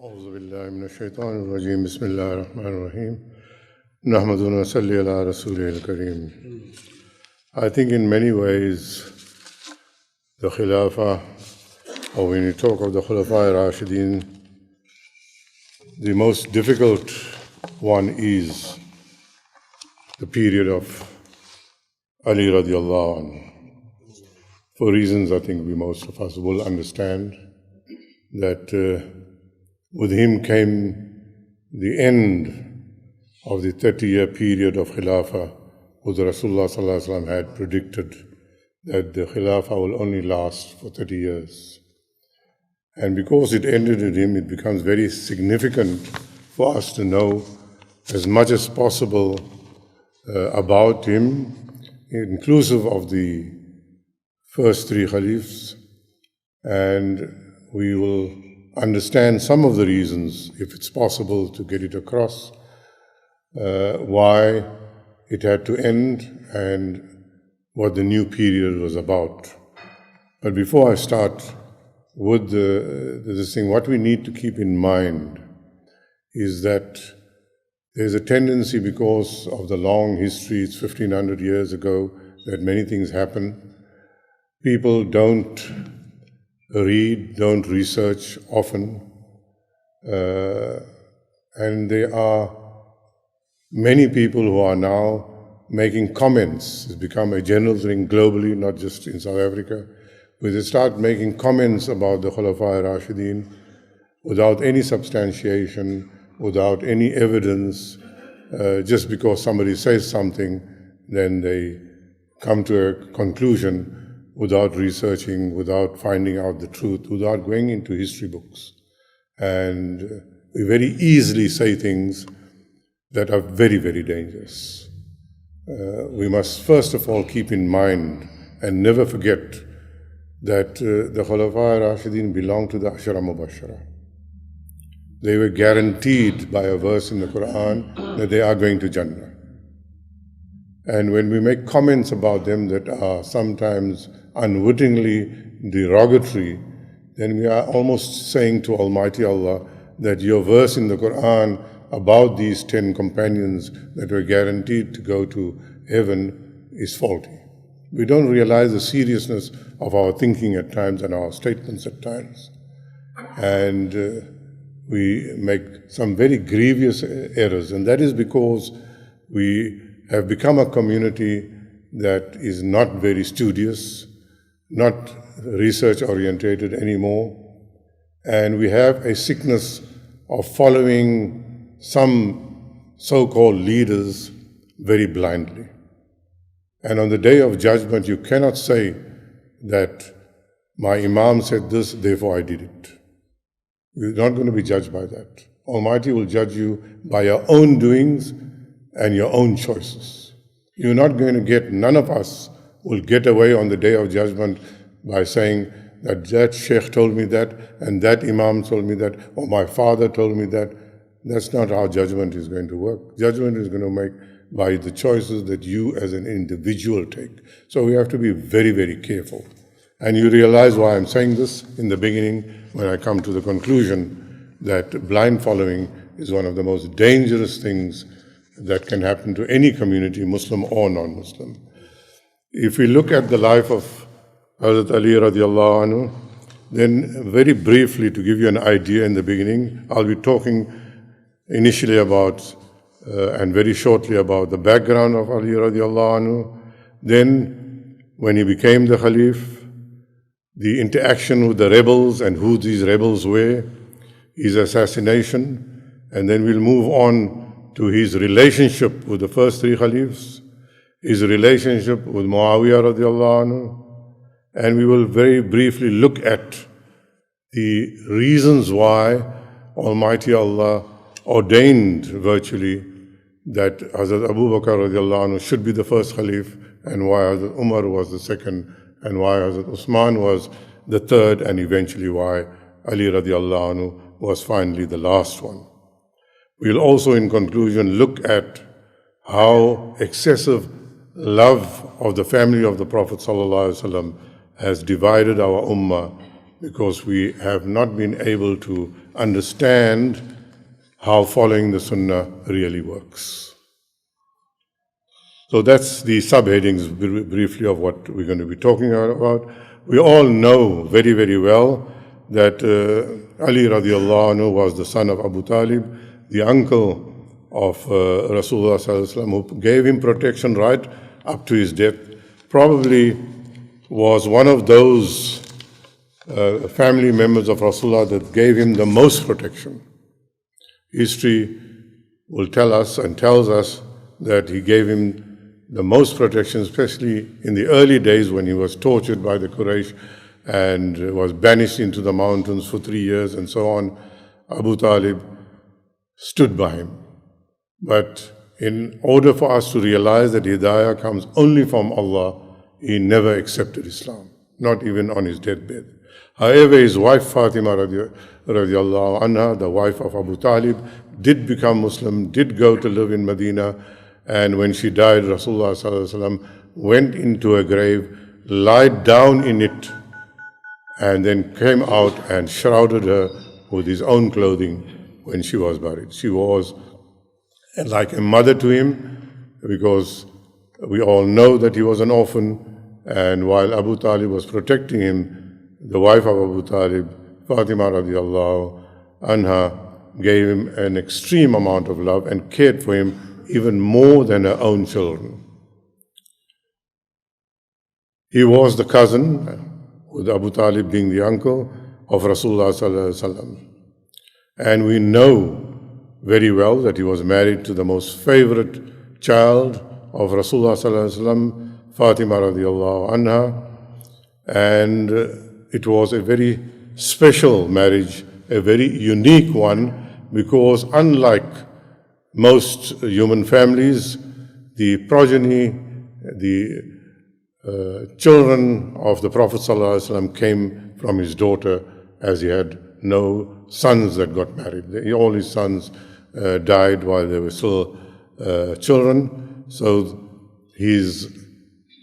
أعوذ بالله من الشيطان الرجيم بسم الله الرحمن الرحيم نحمد ونصلي على رسوله الكريم. I think in many ways the Khilafah, or when you talk of the Khilafah Rashidin, the most difficult one is the period of Ali radiallahu anhu. For reasons I think most of us will understand that with him came the end of the 30-year period of Khilafah, which Rasulullah sallallahu alaihi wasallam had predicted that the Khilafah will only last for 30 years. And because it ended with him, it becomes very significant for us to know as much as possible about him, inclusive of the first three Khalifs, and we will understand some of the reasons, if it's possible to get it across, why it had to end and what the new period was about. But before I start with this thing, what we need to keep in mind is that there's a tendency, because of the long history, it's 1500 years ago that many things happen. People don't read, don't research often, and there are many people who are now making comments. It's become a general thing globally, not just in South Africa, where they start making comments about the Khilafah Rashidin without any substantiation, without any evidence. Just because somebody says something, then they come to a conclusion without researching, without finding out the truth, without going into history books. And we very easily say things that are very, very dangerous. We must first of all keep in mind and never forget that the Khulafā Rashidin belong to the Ashara Mubashara. They were guaranteed by a verse in the Quran that they are going to Jannah. And when we make comments about them that are sometimes unwittingly derogatory, then we are almost saying to Almighty Allah that your verse in the Quran about these 10 companions that were guaranteed to go to heaven is faulty. We don't realize the seriousness of our thinking at times and our statements at times. And we make some very grievous errors, and that is because we have become a community that is not very studious, not research-orientated anymore, and we have a sickness of following some so-called leaders very blindly. And on the day of judgment, you cannot say that my Imam said this, therefore I did it. You're not going to be judged by that. Almighty will judge you by your own doings and your own choices. You're not going to get, none of us will get away on the day of judgment by saying that Sheikh told me that, and that Imam told me that, or my father told me that. That's not how judgment is going to work. Judgment is going to make by the choices that you as an individual take. So we have to be very, very careful. And you realize why I'm saying this in the beginning when I come to the conclusion that blind following is one of the most dangerous things that can happen to any community, Muslim or non-Muslim. If we look at the life of Hazrat Ali radiallahu anhu, then very briefly, to give you an idea in the beginning, I'll be talking initially about and very shortly about the background of Ali radiallahu anhu, then when he became the Khalif, the interaction with the rebels and who these rebels were, his assassination, and then we'll move on to his relationship with the first three Khalifs, his relationship with Muawiyah radiallahu anhu, and we will very briefly look at the reasons why Almighty Allah ordained virtually that Hazrat Abu Bakr radiallahu anhu should be the first Khalif, and why Hazrat Umar was the second, and why Hazrat Usman was the third, and eventually why Ali radiallahu anhu was finally the last one. We'll also, in conclusion, look at how excessive love of the family of the Prophet ﷺ has divided our ummah, because we have not been able to understand how following the Sunnah really works. So that's the subheadings briefly of what we're going to be talking about. We all know very, very well that Ali radiallahu anhu was the son of Abu Talib, the uncle of Rasulullah sallallahu alaihi wasallam, who gave him protection right up to his death. Probably was one of those family members of Rasulullah that gave him the most protection. History will tell us and tells us that he gave him the most protection, especially in the early days when he was tortured by the Quraysh and was banished into the mountains for 3 years and so on. Abu Talib stood by him. But in order for us to realize that Hidayah comes only from Allah, he never accepted Islam, not even on his deathbed. However, his wife Fatima radiallahu anha, the wife of Abu Talib, did become Muslim, did go to live in Medina, and when she died, Rasulullah sallallahu alaihi wasallam went into a grave, lied down in it, and then came out and shrouded her with his own clothing when she was buried. She was like a mother to him, because we all know that he was an orphan, and while Abu Talib was protecting him, the wife of Abu Talib, Fatima radiallahu anha, gave him an extreme amount of love and cared for him even more than her own children. He was the cousin, with Abu Talib being the uncle, of Rasulullah sallallahu alaihi wasallam. And we know very well that he was married to the most favorite child of Rasulullah sallallahu alaihi wasallam, Fatima radiallahu anha, and it was a very special marriage, a very unique one, because unlike most human families, the progeny, the children of the Prophet ﷺ came from his daughter, as he had no sons that got married. All his sons died while they were still children. So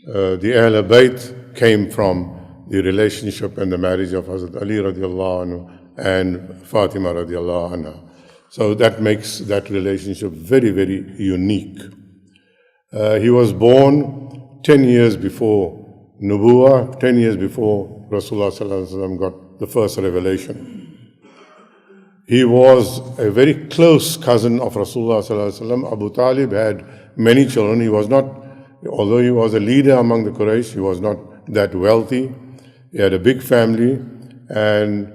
the Ahl Bayt came from the relationship and the marriage of Hazrat Ali radiallahu anhu and Fatima radiallahu anha. So that makes that relationship very, very unique. He was born 10 years before Nubuwah, 10 years before Rasulullah sallallahu alaihi wasallam got the first revelation. He was a very close cousin of Rasulullah sallallahu alaihi wasallam. Abu Talib had many children. He was not, although he was a leader among the Quraysh, he was not that wealthy. He had a big family, and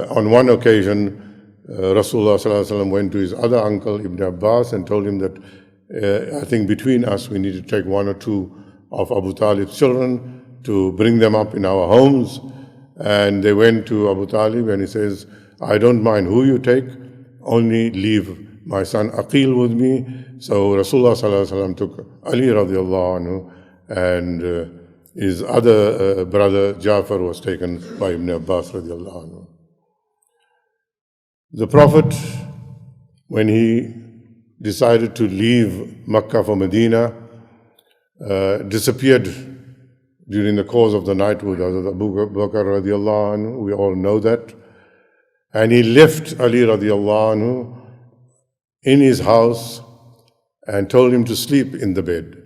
on one occasion, Rasulullah sallallahu alaihi wasallam went to his other uncle, Ibn Abbas, and told him that I think between us we need to take 1 or 2 of Abu Talib's children to bring them up in our homes. And they went to Abu Talib, and he says, I don't mind who you take, only leave my son Aqil with me. So Rasulullah sallallahu alaihi wasallam took Ali radiallahu anhu, and his other brother Ja'far was taken by Ibn Abbas radiallahu anhu. The Prophet, when he decided to leave Makkah for Medina, disappeared during the course of the night with Abu Bakr radiallahu anhu. We all know that. And he left Ali radiallahu anhu in his house and told him to sleep in the bed,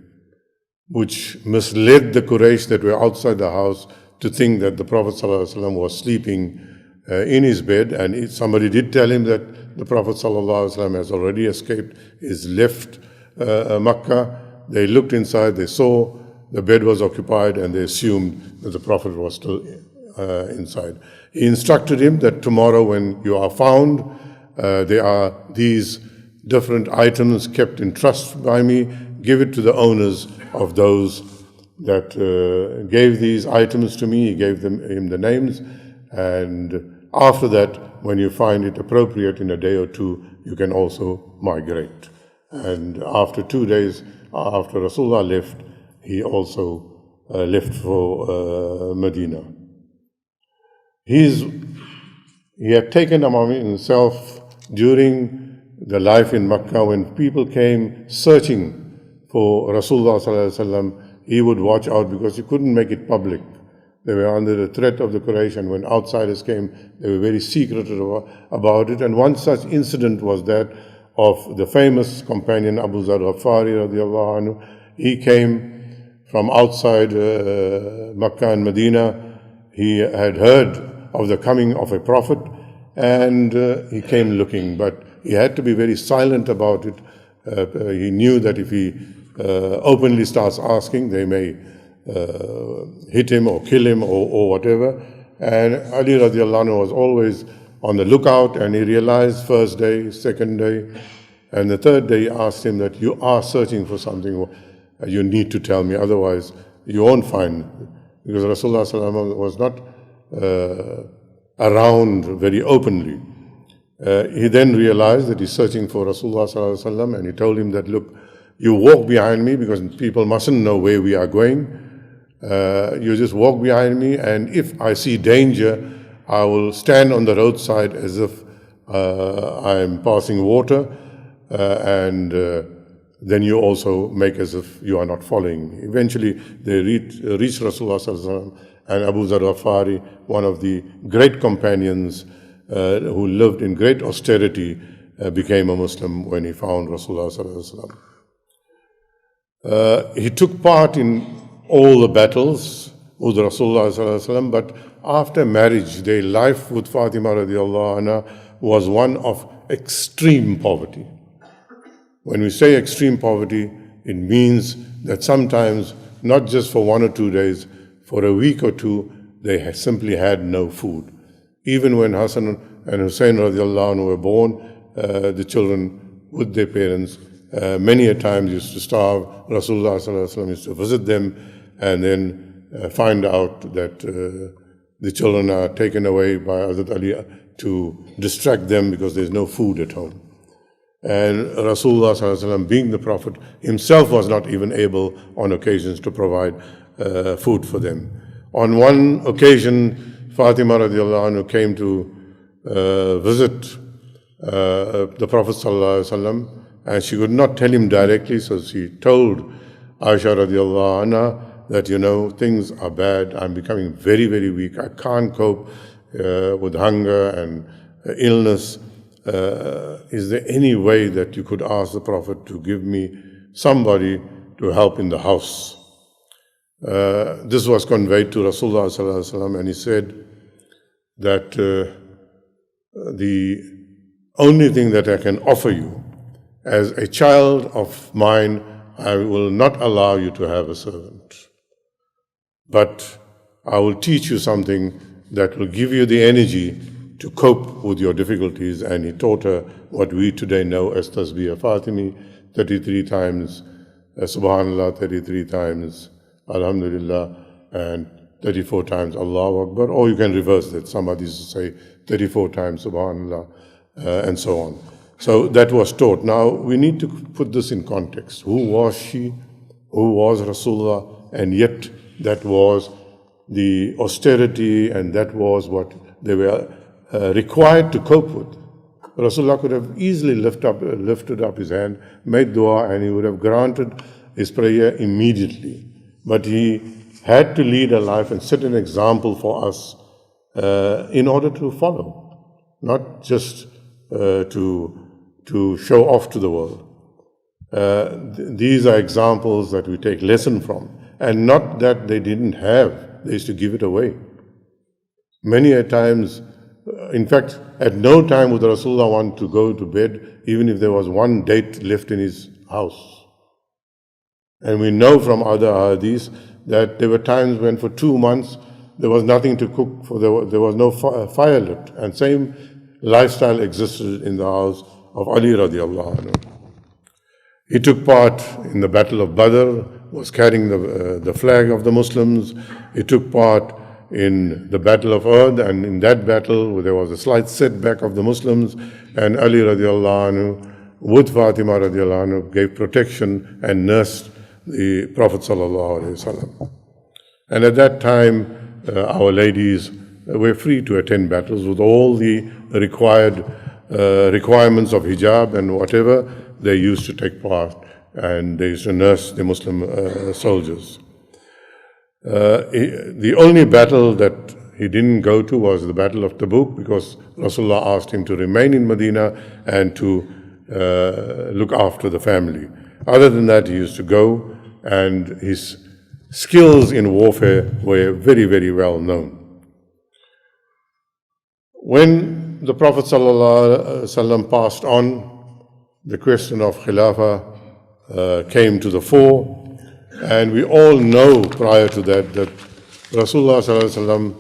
which misled the Quraysh that were outside the house to think that the Prophet ﷺ was sleeping in his bed. And somebody did tell him that the Prophet ﷺ has already escaped, is left Makkah. They looked inside, they saw the bed was occupied, and they assumed that the Prophet was still inside. He instructed him that tomorrow when you are found, there are these different items kept in trust by me. Give it to the owners of those that gave these items to me. He gave him the names, and after that, when you find it appropriate in a day or 2, you can also migrate. And after 2 days, after Rasulullah left, he also left for Medina. He had taken upon himself during the life in Makkah, when people came searching for Rasulullah sallallahu alaihi wasallam, he would watch out, because he couldn't make it public They were under the threat of the Quraysh, and when outsiders came, they were very secretive about it. And one such incident was that of the famous companion Abu Zar Ghafari radiallahu anhu. He came from outside Makkah and Medina. He had heard of the coming of a prophet, and he came looking, but he had to be very silent about it. He knew that if he openly starts asking, they may hit him or kill him or whatever. And Ali radiallahu anhu was always on the lookout, and he realized first day, second day, and the third day he asked him that you are searching for something, you need to tell me, otherwise you won't find. Because Rasulullah sallallahu alaihi wasallam was not around very openly. He then realized that he's searching for Rasulullah sallallahu alaihi wasallam, and he told him that, look, you walk behind me because people mustn't know where we are going. You just walk behind me, and if I see danger, I will stand on the roadside as if I am passing water, and then you also make as if you are not following me. Eventually, they reached Rasulullah sallallahu alaihi wasallam, and Abu Zar Ghafari, one of the great companions who lived in great austerity, became a Muslim when he found Rasulullah sallallahu alaihi wasallam. He took part in all the battles with Rasulullah sallallahu alaihi wasallam, but after marriage, their life with Fatima radiallahu anha was one of extreme poverty. When we say extreme poverty, it means that sometimes, not just for 1 or 2 days, for a week or two, they simply had no food. Even when Hassan and Hussein radiallahu anhu were born, the children with their parents many a times used to starve. Rasulullah sallallahu alaihi wasallam used to visit them and then find out that the children are taken away by Hazrat Ali to distract them because there's no food at home. And Rasulullah sallallahu alaihi wasallam, being the Prophet, himself was not even able on occasions to provide food for them. On one occasion, Fatima radiallahu anhu came to visit the Prophet sallallahu alaihi wasallam, and she could not tell him directly, so she told Aisha radiallahu anha that, you know, things are bad, I'm becoming very, very weak, I can't cope with hunger and illness. Is there any way that you could ask the Prophet to give me somebody to help in the house? This was conveyed to Rasulullah sallallahu alaihi wasallam, and he said that the only thing that I can offer you, as a child of mine, I will not allow you to have a servant, but I will teach you something that will give you the energy to cope with your difficulties. And he taught her what we today know as Tasbih Fatimi, 33 times Subhanallah, 33 times Alhamdulillah, and 34 times Allahu Akbar. Or you can reverse that. Some hadiths say 34 times Subhanallah, and so on. So that was taught. Now we need to put this in context. Who was she? Who was Rasulullah? And yet that was the austerity, and that was what they were required to cope with. Rasulullah could have easily lifted up his hand, made dua, and he would have granted his prayer immediately. But he had to lead a life and set an example for us in order to follow, not just to show off to the world. These are examples that we take lesson from, and not that they didn't have, they used to give it away. Many a times, in fact, at no time would Rasulullah want to go to bed, even if there was one date left in his house. And we know from other hadiths that there were times when for 2 months there was nothing to cook, for there was no fire lit. And same lifestyle existed in the house of Ali radiallahu anhu. He took part in the Battle of Badr, was carrying the flag of the Muslims. He took part in the Battle of Uhud, and in that battle there was a slight setback of the Muslims, and Ali radiallahu anhu with Fatima radiallahu anhu gave protection and nursed the Prophet sallallahu alaihi wasallam. And at that time, our ladies were free to attend battles with all the requirements of hijab and whatever. They used to take part, and they used to nurse the Muslim soldiers. The only battle that he didn't go to was the Battle of Tabuk, because Rasulullah asked him to remain in Medina and to look after the family. Other than that, he used to go, and his skills in warfare were very, very well known. When the Prophet ﷺ passed on, the question of Khilafah came to the fore, and we all know prior to that Rasulullah ﷺ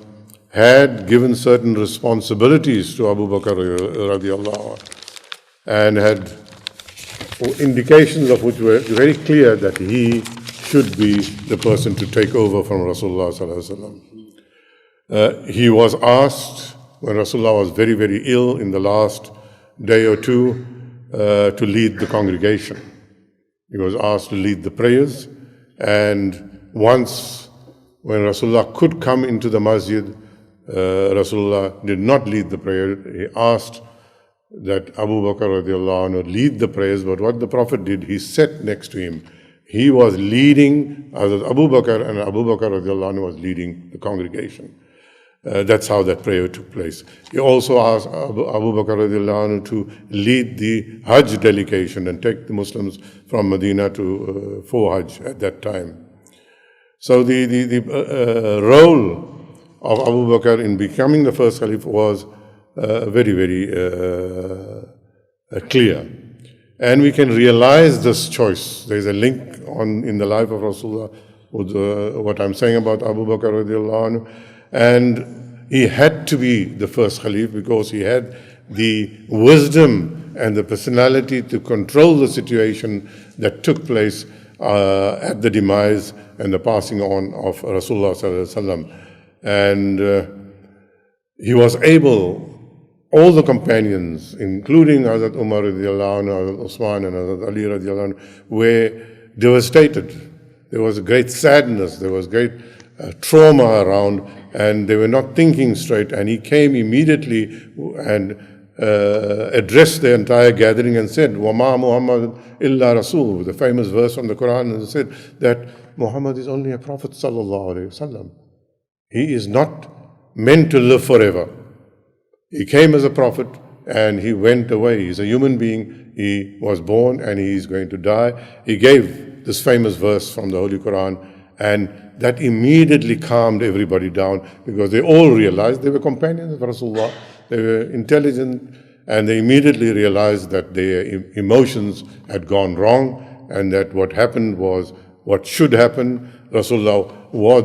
had given certain responsibilities to Abu Bakr radiallahu anhu, and had indications of which were very clear that he should be the person to take over from Rasulullah ﷺ. He was asked, when Rasulullah was very, very ill in the last day or two, to lead the congregation. He was asked to lead the prayers, and once when Rasulullah could come into the masjid, Rasulullah did not lead the prayer. He asked that Abu Bakr radiallahu anhu lead the prayers, but what the Prophet did, he sat next to him. He was leading Abu Bakr, and Abu Bakr radiallahu anhu was leading the congregation. That's how that prayer took place. He also asked Abu Bakr radiallahu anhu to lead the Hajj delegation and take the Muslims from Medina for Hajj at that time. So the role of Abu Bakr in becoming the first Caliph was very, very clear. And we can realize this choice. There is a link in the life of Rasulullah with what I'm saying about Abu Bakr radiallahu anhu. And he had to be the first Khalif because he had the wisdom and the personality to control the situation that took place at the demise and the passing on of Rasulullah sallallahu alaihi wasallam. And he was able, all the companions, including Hazrat Umar radiallahu anhu, Hazrat Usman and Hazrat Ali radiallahu anhu, were devastated. There was great sadness, there was great trauma around, and they were not thinking straight. And he came immediately and addressed the entire gathering and said, "Wama Muhammad illa Rasul," the famous verse from the Quran, and said that Muhammad is only a prophet sallallahu alaihi wasallam. He is not meant to live forever. He came as a prophet and he went away. He's a human being. He was born and he is going to die. He gave this famous verse from the Holy Quran, and that immediately calmed everybody down, because they all realized they were companions of Rasulullah. They were intelligent, and they immediately realized that their emotions had gone wrong, and that what happened was what should happen. Rasulullah,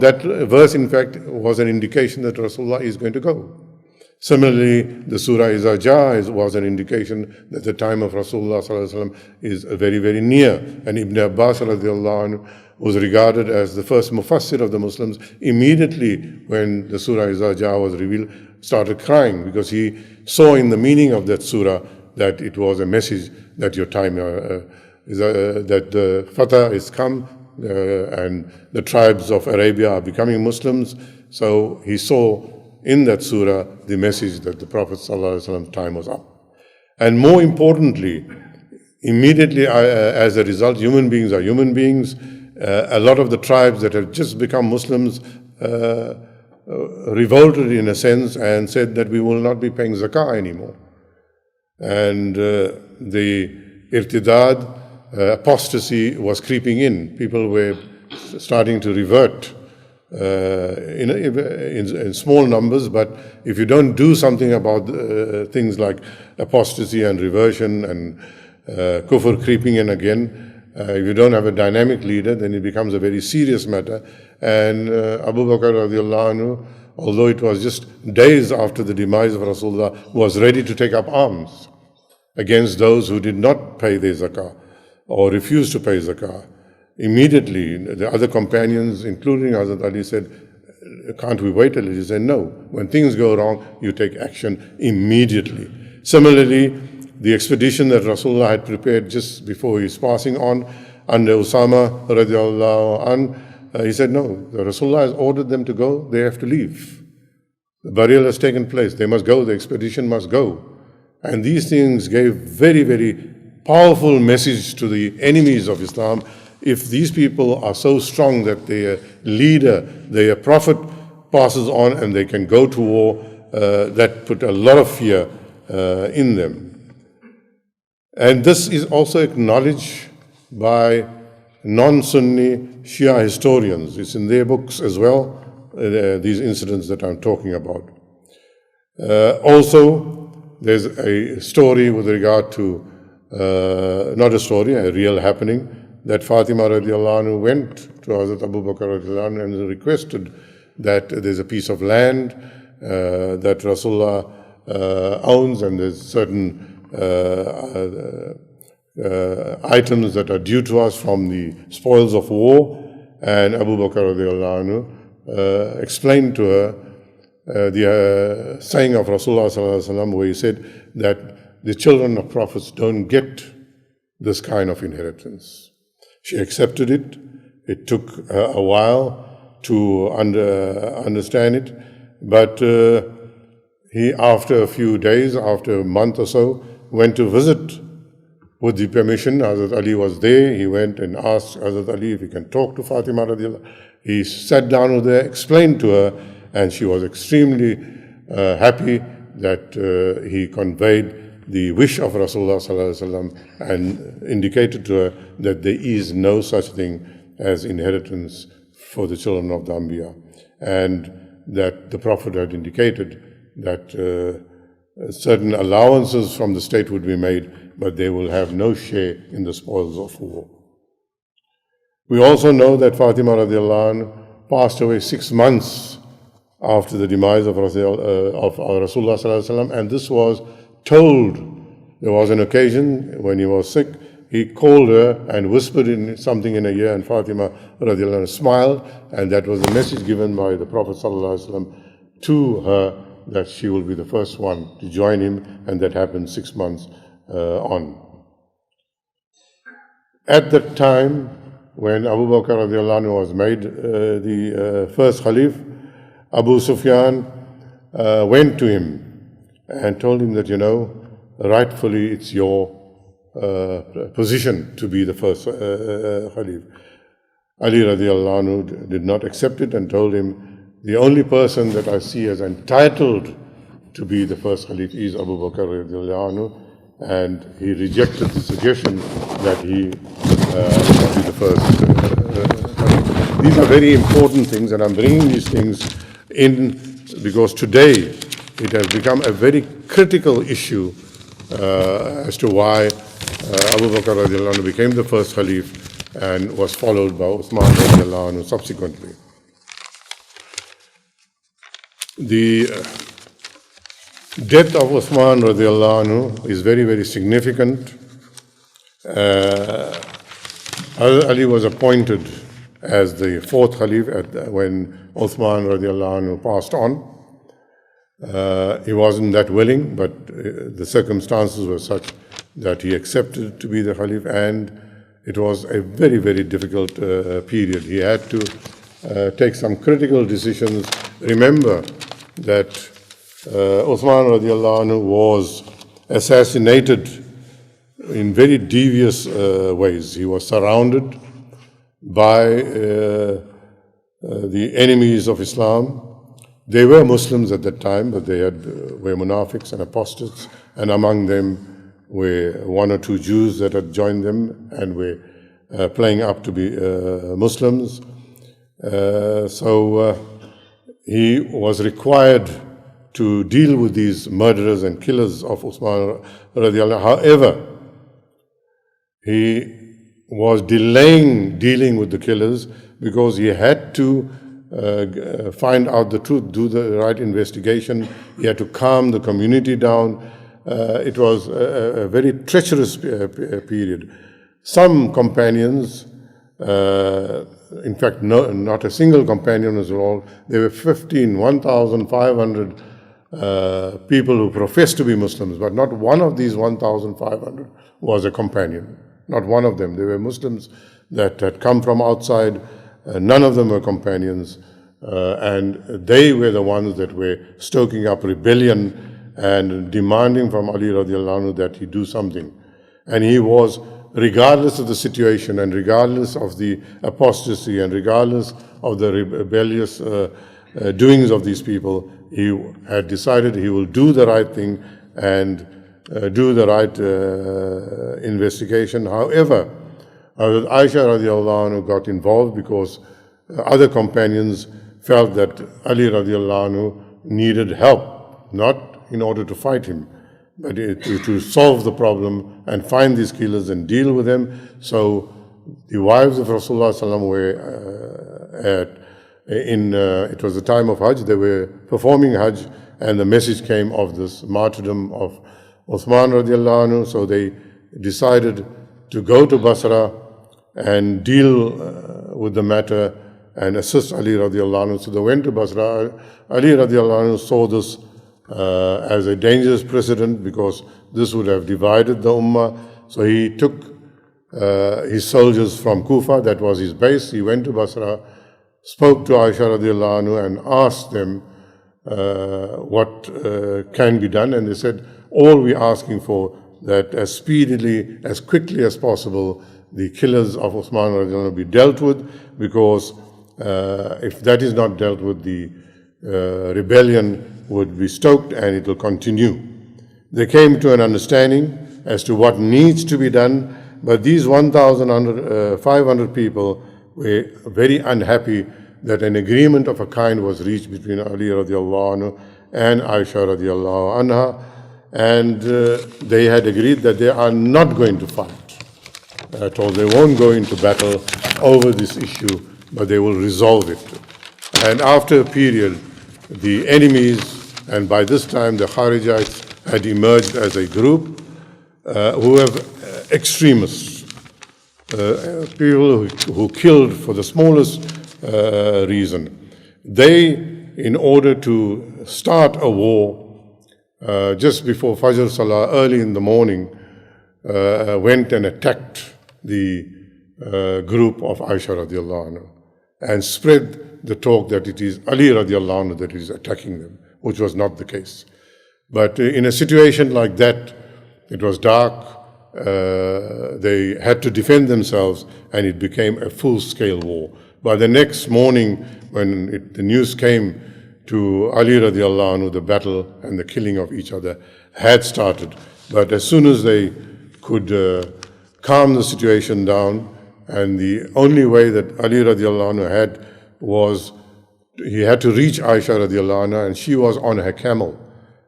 that verse in fact was an indication that Rasulullah is going to go. Similarly, the Surah Iza Jaa was an indication that the time of Rasulullah sallallahu alaihi wasallam is very, very near. And Ibn Abbas radiallahu anhu was regarded as the first mufassir of the Muslims. Immediately when the Surah Iza Jaa was revealed, started crying, because he saw in the meaning of that surah that it was a message that your time, that the Fatah is come, and the tribes of Arabia are becoming Muslims. So he saw in that surah the message that the Prophet ﷺ's time was up. And more importantly, immediately as a result, human beings are human beings. A lot of the tribes that have just become Muslims revolted in a sense and said that we will not be paying zakah anymore. And the irtidad, apostasy was creeping in. People were starting to revert in small numbers, but if you don't do something about things like apostasy and reversion and kufr creeping in again, if you don't have a dynamic leader, then it becomes a very serious matter. And Abu Bakr radiallahu anhu, although it was just days after the demise of Rasulullah, was ready to take up arms against those who did not pay their zakah or refused to pay zakah. Immediately, the other companions, including Hazrat Ali, said, "Can't we wait a little?" He said, "No. When things go wrong, you take action immediately." Similarly, the expedition that Rasulullah had prepared just before his passing on, under Usama radiallahu an, he said, "No, the Rasulullah has ordered them to go, they have to leave. The burial has taken place, they must go, the expedition must go." And these things gave very, very powerful message to the enemies of Islam, if these people are so strong that their leader, their prophet passes on and they can go to war, that put a lot of fear in them. And this is also acknowledged by non-Sunni Shia historians. It's in their books as well, these incidents that I'm talking about. Also, there's a story with regard to, not a story, a real happening, that Fatima radiallahu anhu went to Hazrat Abu Bakr radiallahu anhu and requested that there's a piece of land that Rasulullah owns, and there's certain items that are due to us from the spoils of war. And Abu Bakr radiallahu anhu explained to her the saying of Rasulullah sallallahu alaihi wasallam, where he said that the children of prophets don't get this kind of inheritance. She accepted it. It took a while to understand it, but he, after a few days, after a month or so, went to visit with the permission. Hazrat Ali was there. He went and asked Hazrat Ali if he can talk to Fatima radiallahu anha. He sat down with her, explained to her, and she was extremely happy that he conveyed the wish of Rasulullah sallallahu alaihi wasallam and indicated to her that there is no such thing as inheritance for the children of the Anbiya, and that the Prophet had indicated that certain allowances from the state would be made, but they will have no share in the spoils of war. We also know that Fatima radiallahu anha passed away 6 months after the demise of Rasulullah sallallahu alaihi wasallam, and this was told. There was an occasion when he was sick. He called her and whispered in something in her ear, and Fatima radiallahu anha smiled, and that was the message given by the Prophet sallallahu alaihi wasallam to her, that she will be the first one to join him, and that happened 6 months on. At that time, when Abu Bakr radiallahu anhu was made the first Khalif, Abu Sufyan went to him and told him that, you know, rightfully it's your position to be the first Khalif. Ali radiallahu anhu did not accept it and told him, the only person that I see as entitled to be the first Khalif is Abu Bakr radiallahu anhu, and he rejected the suggestion that he should be the first Khalif. These are very important things, and I'm bringing these things in because today it has become a very critical issue as to why Abu Bakr radiallahu anhu became the first Khalif and was followed by Uthman radiallahu anhu subsequently. The death of Uthman radiallahu anhu is very, very significant. Ali was appointed as the fourth Khalif when Uthman radiallahu anhu passed on. He wasn't that willing, but the circumstances were such that he accepted to be the Khalif, and it was a very, very difficult period. He had to take some critical decisions. Remember that Uthman radiallahu anhu was assassinated in very devious ways. He was surrounded by the enemies of Islam. They were Muslims at that time, but they were munafiqs and apostates, and among them were 1 or 2 Jews that had joined them and were playing up to be Muslims. So he was required to deal with these murderers and killers of Uthman radiallahu anhu. However, he was delaying dealing with the killers because he had to find out the truth, do the right investigation. He had to calm the community down. It was a very treacherous period. Some companions, in fact, not a single companion was all. There were 1,500 people who professed to be Muslims, but not one of these 1,500 was a companion. Not one of them. They were Muslims that had come from outside. None of them were companions. And they were the ones that were stoking up rebellion and demanding from Ali radiallahu anhu that he do something. And he was regardless of the situation and regardless of the apostasy and regardless of the rebellious doings of these people, he had decided he will do the right thing and do the right investigation. However, Aisha radiallahu anhu got involved because other companions felt that Ali radiallahu anhu needed help, not in order to fight him, but to solve the problem and find these killers and deal with them. So the wives of Rasulullah sallam were it was the time of Hajj, they were performing Hajj, and the message came of this martyrdom of Uthman radiallahu anhu. So they decided to go to Basra and deal with the matter and assist Ali radiallahu anhu. So they went to Basra. Ali radiallahu anhu saw this as a dangerous precedent because this would have divided the ummah. So he took his soldiers from Kufa, that was his base. He went to Basra, spoke to Aisha radiallahu anhu and asked them what can be done. And they said, all we're asking for, that as speedily, as quickly as possible, the killers of Uthman radiallahu anhu be dealt with, because if that is not dealt with, the rebellion would be stoked and it will continue. They came to an understanding as to what needs to be done, but these 1,500 people were very unhappy that an agreement of a kind was reached between Ali radiallahu anhu and Aisha radiallahu anha, and they had agreed that they are not going to fight at all. They won't go into battle over this issue, but they will resolve it. And after a period, the enemies, and by this time the Kharijites had emerged as a group who were extremists, people who killed for the smallest reason. They, in order to start a war, just before Fajr Salah, early in the morning, went and attacked the group of Aisha radiallahu anhu and spread the talk that it is Ali radiallahu anhu that is attacking them, which was not the case. But in a situation like that, it was dark, they had to defend themselves, and it became a full-scale war. By the next morning, when the news came to Ali radiallahu anhu, the battle and the killing of each other had started. But as soon as they could calm the situation down, and the only way that Ali radiallahu anhu had was, he had to reach Aisha radiallahu anha, and she was on her camel.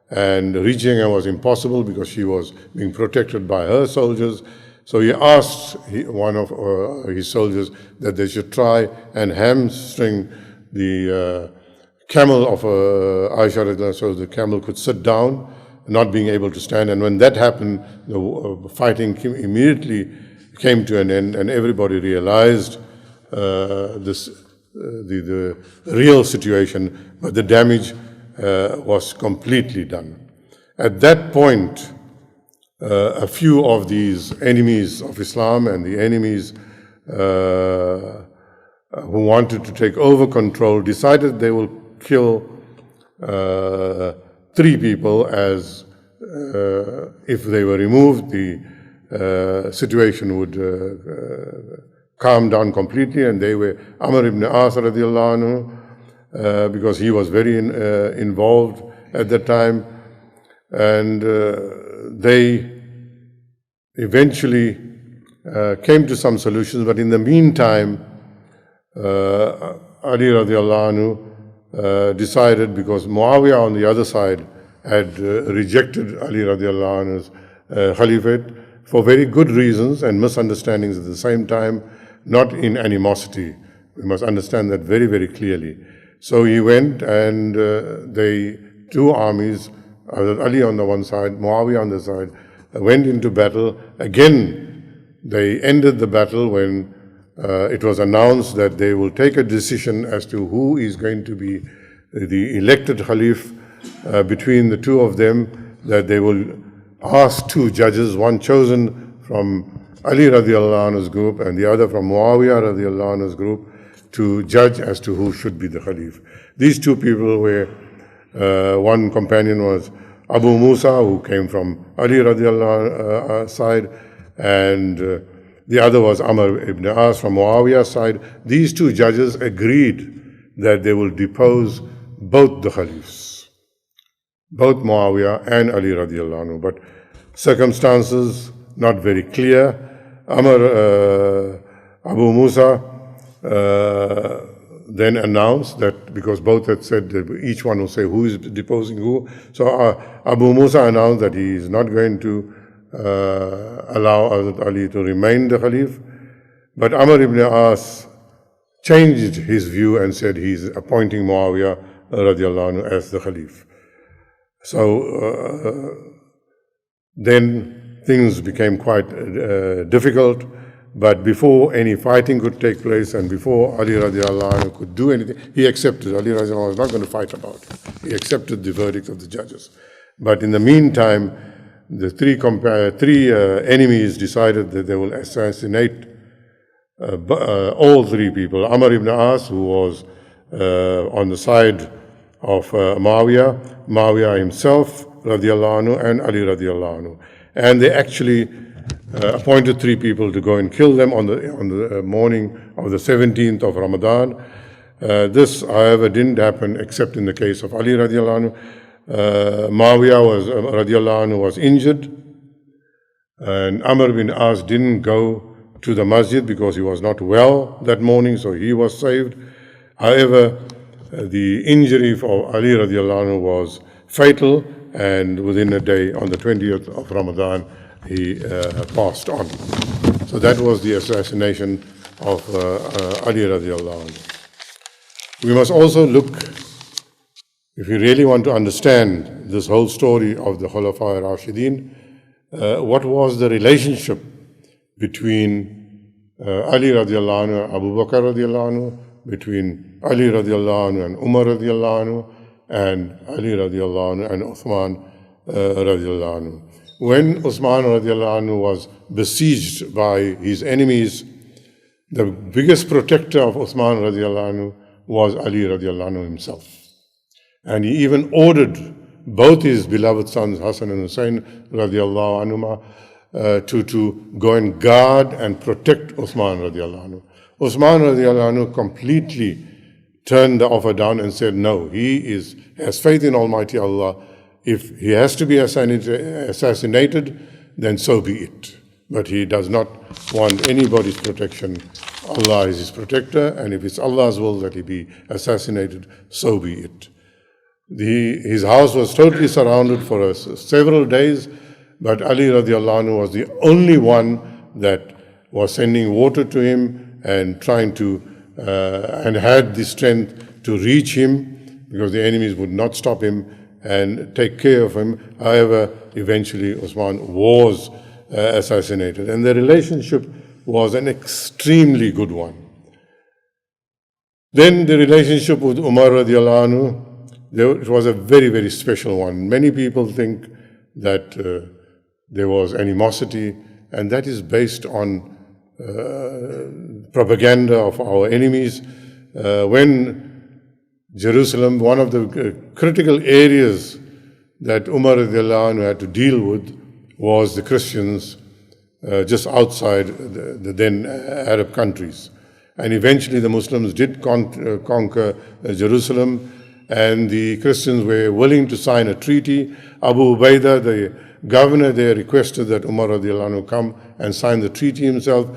And reaching her was impossible because she was being protected by her soldiers. So he asked one of his soldiers that they should try and hamstring the camel of Aisha radiallahu anha, so the camel could sit down, not being able to stand. And when that happened, the fighting immediately came to an end, and everybody realized the real situation, but the damage was completely done. At that point, a few of these enemies of Islam and the enemies who wanted to take over control decided they will kill 3 people, as if they were removed, the situation would calm down completely. And they were Amr ibn As radiallahu anhu, because he was very involved at that time. And they eventually came to some solutions, but in the meantime, Ali radiallahu anhu decided, because Muawiyah on the other side had rejected Ali radiallahu anhu's caliphate for very good reasons and misunderstandings at the same time, not in animosity. We must understand that very, very clearly. So he went, and they, 2 armies, Ali on the one side, Muawiyah on the side, went into battle. Again, they ended the battle when it was announced that they will take a decision as to who is going to be the elected Khalif between the 2 of them, that they will ask 2 judges, one chosen from Ali radiallahu anhu's group and the other from Muawiyah radiallahu anhu's group, to judge as to who should be the Khalif. These 2 people were, one companion was Abu Musa, who came from Ali radiallahu anhu's side, and The other was Amr ibn As from Muawiyah's side. These two judges agreed that they will depose both the Khalifs, both Muawiyah and Ali radiallahu anhu. But circumstances not very clear. Abu Musa then announced that, because both had said that each one will say who is deposing who. So Abu Musa announced that he is not going to allow Hazrat Ali to remain the Khalif. But Amr ibn As changed his view and said he's appointing Muawiyah radiallahu anhu as the Khalif. So then things became quite difficult. But before any fighting could take place and before Ali radiallahu anhu could do anything, he accepted. Ali radiallahu anhu was not going to fight about it. He accepted the verdict of the judges. But in the meantime, the three enemies decided that they will assassinate all three people. Amr ibn As, who was on the side of Muawiyah himself, radiallahu anhu, and Ali radiallahu anhu. And they actually appointed three people to go and kill them on the morning of the 17th of Ramadan. This, however, didn't happen except in the case of Ali radiallahu anhu. Muawiyah radiallahu anhu was injured, and Amr bin As didn't go to the masjid because he was not well that morning, so he was saved. However, the injury for Ali radiallahu anhu was fatal, and within a day, on the 20th of Ramadan, he passed on. So that was the assassination of Ali radiallahu anhu. We must also look, if we really want to understand this whole story of the Khilafah Rashidin, what was the relationship between Ali radiallahu anhu and Abu Bakr radiallahu anhu, between Ali radiallahu anhu and Umar radiallahu anhu, and Ali radiallahu anhu and Uthman radiallahu anhu. When Uthman radiallahu anhu was besieged by his enemies, the biggest protector of Uthman radiallahu anhu was Ali radiallahu anhu himself. And he even ordered both his beloved sons, Hassan and Hussein radiallahu anhuma, to go and guard and protect Uthman radiallahu anhu. Uthman radiallahu anhu completely turned the offer down and said, no, he has faith in Almighty Allah. If he has to be assassinated, then so be it. But he does not want anybody's protection. Allah is his protector, and if it's Allah's will that he be assassinated, so be it. His house was totally surrounded for several days, but Ali radiallahu anhu was the only one that was sending water to him and trying to, and had the strength to reach him, because the enemies would not stop him and take care of him. However, eventually Uthman was assassinated, and the relationship was an extremely good one. Then the relationship with Umar radiallahu anhu, it was a very, very special one. Many people think that there was animosity, and that is based on propaganda of our enemies. When Jerusalem, one of the critical areas that Umar radiallahu anhu had to deal with was the Christians just outside the then Arab countries. And eventually the Muslims did conquer Jerusalem, and the Christians were willing to sign a treaty. Abu Ubaidah, the governor there, requested that Umar radiallahu anhu come and sign the treaty himself.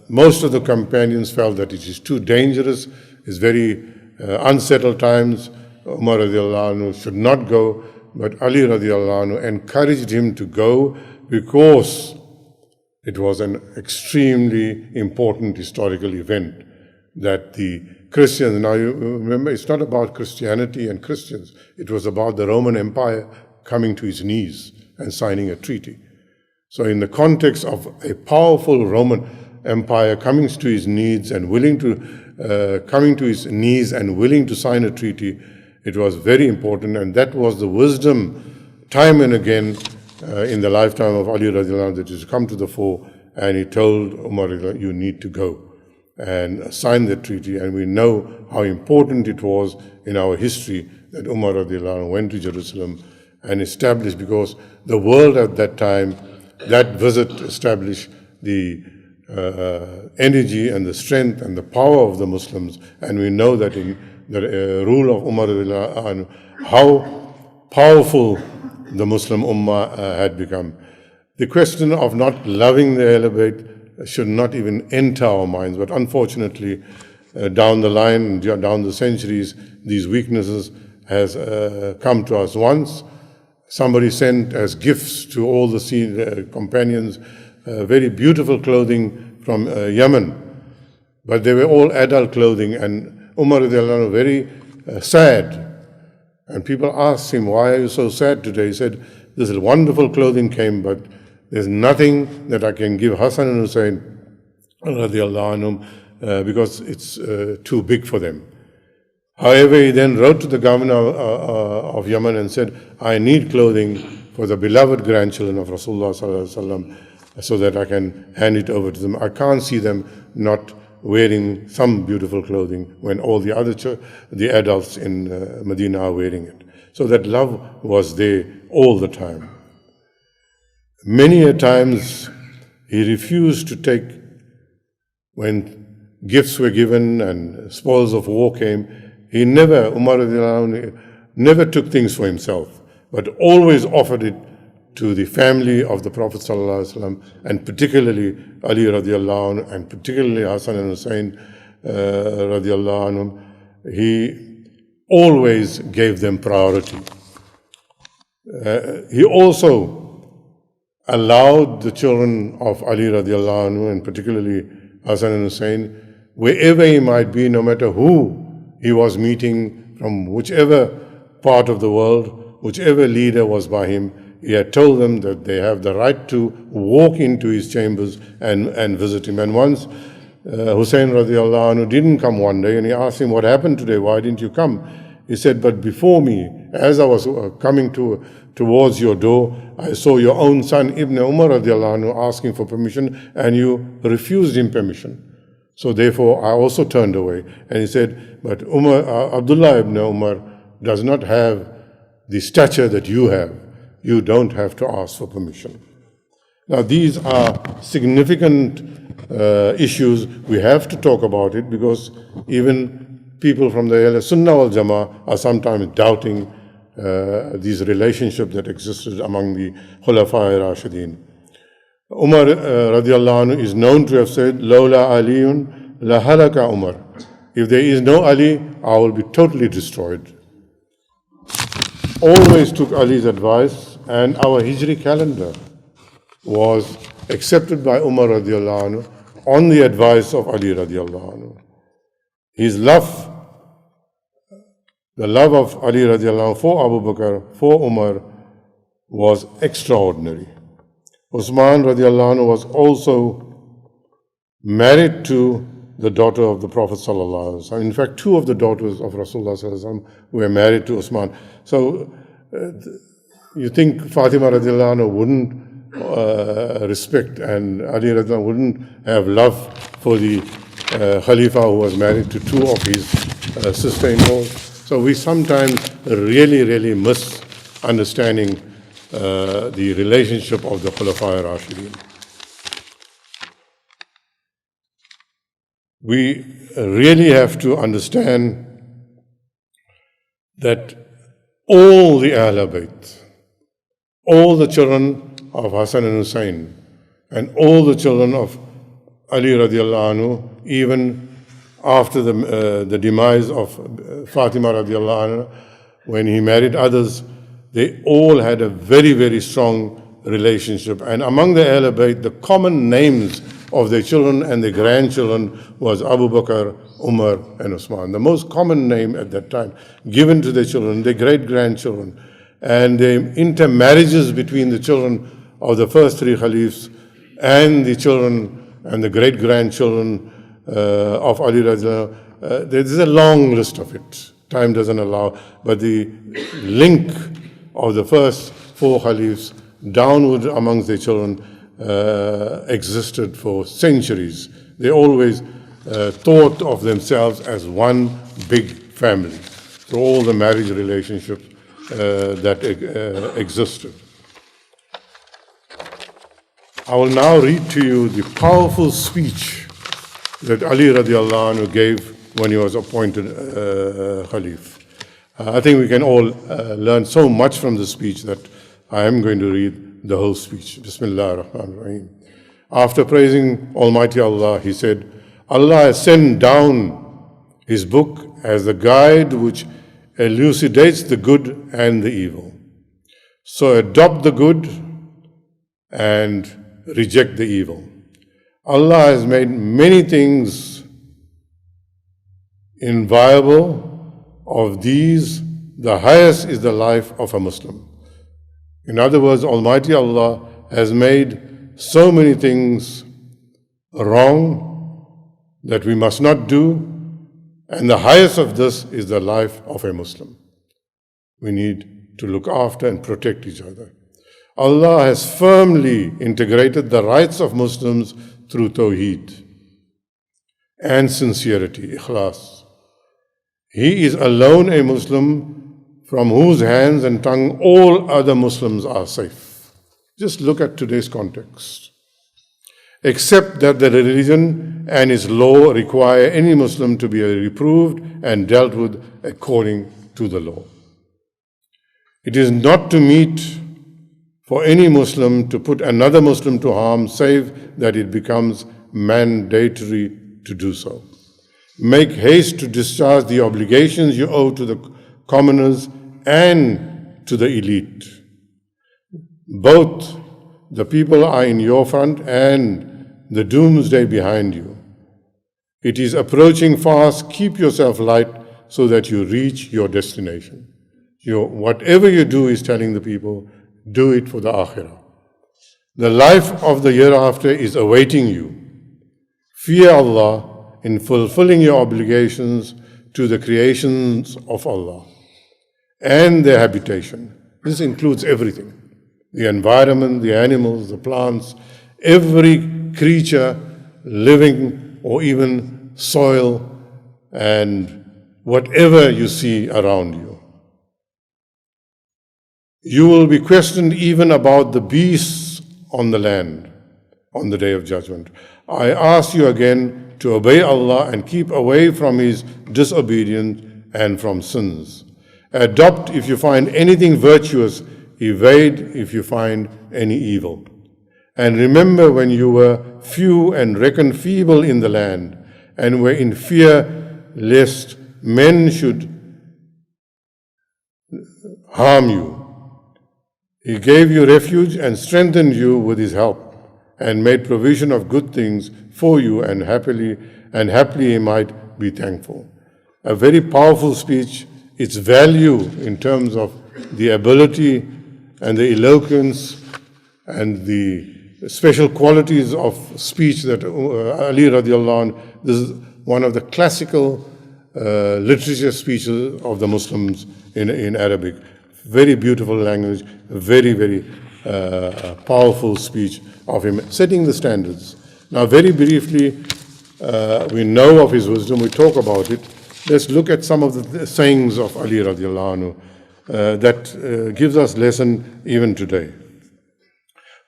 Most of the companions felt that it is too dangerous. It's very unsettled times. Umar radiallahu anhu should not go, but Ali radiallahu anhu encouraged him to go because it was an extremely important historical event that the Christians, now you remember, it's not about Christianity and Christians, it was about the Roman Empire coming to its knees and signing a treaty. So in the context of a powerful Roman Empire coming to its knees and willing to sign a treaty, it was very important, and that was the wisdom time and again in the lifetime of Ali radiallahu anhu that has come to the fore, and he told Umar, you need to go and sign the treaty. And we know how important it was in our history that Umar radiallahu anhu went to Jerusalem and established, because the world at that time, that visit established the energy and the strength and the power of the Muslims, and we know that in the rule of Umar radiallahu anhu, how powerful the Muslim Ummah had become. The question of not loving the Ahlul Bayt should not even enter our minds, but unfortunately, down the line, down the centuries, these weaknesses has come to us. Once, somebody sent as gifts to all the companions very beautiful clothing from Yemen, but they were all adult clothing, and Umar radiallahu anhu very sad. And people asked him, "Why are you so sad today?" He said, "This wonderful clothing came, but there's nothing that I can give Hassan and Hussein radiallahu anhum because it's too big for them." However, he then wrote to the governor of Yemen and said, "I need clothing for the beloved grandchildren of Rasulullah sallallahu alaihi wasallam, so that I can hand it over to them. I can't see them not wearing some beautiful clothing when all the other the adults in Medina are wearing it." So that love was there all the time. Many a times he refused to take, when gifts were given and spoils of war came, Umar radiallahu anhu never took things for himself, but always offered it to the family of the Prophet ﷺ, and particularly Ali radiallahu anhu, and particularly Hassan and Hussein radiallahu anhum. He always gave them priority. He also allowed the children of Ali radiallahu anhu, and particularly Hassan and Hussein, wherever he might be, no matter who he was meeting from whichever part of the world, whichever leader was by him, he had told them that they have the right to walk into his chambers and visit him. And once Hussein radiallahu anhu didn't come one day, and he asked him, "What happened today? Why didn't you come?" He said, "But before me, as I was coming towards your door, I saw your own son Ibn Umar radiallahu anhu asking for permission, and you refused him permission. So therefore, I also turned away." And he said, "But Abdullah ibn Umar does not have the stature that you have. You don't have to ask for permission." Now, these are significant issues. We have to talk about it, because even people from the Ahl Sunnah wal Jama'ah are sometimes doubting these relationships that existed among the Khilafah Rashidin. Umar radiallahu anhu is known to have said, "Lawla Aliyun la halaka Umar." If there is no Ali, I will be totally destroyed. Always took Ali's advice, and our Hijri calendar was accepted by Umar radiallahu anhu on the advice of Ali radiallahu anhu. His love, the love of Ali radiallahu anhu for Abu Bakr, for Umar, was extraordinary. Usman radiallahu anhu was also married to the daughter of the Prophet sallallahu alaihi wasallam. In fact, two of the daughters of Rasulullah sallallahu alaihi wasallam were married to Usman. So you think Fatima radiallahu anhu wouldn't respect, and Ali radiallahu anhu wouldn't have love for the Khalifa who was married to two of his sister-in-laws. So we sometimes really miss understanding the relationship of the Khulafa Rashidin. We really have to understand that all the Ahlul Bayt, all the children of Hassan and Hussein, and all the children of Ali radiallahu anhu, even after the demise of Fatima radiallahu anhu, when he married others, they all had a very strong relationship. And among the Ahlul Bayt, the common names of their children and their grandchildren was Abu Bakr, Umar, and Usman. The most common name at that time given to their children, their great-grandchildren. And the intermarriages between the children of the first three Khalifs and the children and the great-grandchildren of Ali radiallahu anhu, there's a long list of it. Time doesn't allow. But the link of the first four Khalifs downward amongst their children existed for centuries. They always thought of themselves as one big family through all the marriage relationships that existed. I will now read to you the powerful speech that Ali radiallahu anhu gave when he was appointed Khalif. I think we can all learn so much from the speech that I am going to read the whole speech. Bismillah ar-Rahman ar-Rahim. After praising Almighty Allah, he said, Allah has sent down His book as the guide which elucidates the good and the evil. So adopt the good and reject the evil. Allah has made many things inviolable. Of these, the highest is the life of a Muslim. In other words, Almighty Allah has made so many things wrong that we must not do, and the highest of this is the life of a Muslim. We need to look after and protect each other. Allah has firmly integrated the rights of Muslims through Tawheed and sincerity, Ikhlas. He is alone a Muslim from whose hands and tongue all other Muslims are safe. Just look at today's context. Except that the religion and its law require any Muslim to be reproved and dealt with according to the law. It is not to meet for any Muslim to put another Muslim to harm, save that it becomes mandatory to do so. Make haste to discharge the obligations you owe to the commoners and to the elite. Both the people are in your front and the doomsday behind you. It is approaching fast. Keep yourself light so that you reach your destination. Whatever you do, is telling the people, do it for the akhirah. The life of the hereafter is awaiting you. Fear Allah in fulfilling your obligations to the creations of Allah and their habitation. This includes everything: the environment, the animals, the plants, every creature living, or even soil, and whatever you see around you. You will be questioned even about the beasts on the land on the day of judgment. I ask you again to obey Allah and keep away from His disobedience and from sins. Adopt if you find anything virtuous, evade if you find any evil. And remember when you were few and reckoned feeble in the land, and were in fear lest men should harm you. He gave you refuge and strengthened you with His help, and made provision of good things for you, and happily you might be thankful. A very powerful speech. Its value in terms of the ability and the eloquence and the special qualities of speech that Ali radiallahu anhu, this is one of the classical literature speeches of the Muslims in Arabic. Very beautiful language, very, very powerful speech of him, setting the standards. Now, very briefly, we know of his wisdom, we talk about it. Let's look at some of the sayings of Ali radiallahu anhu that gives us lesson even today.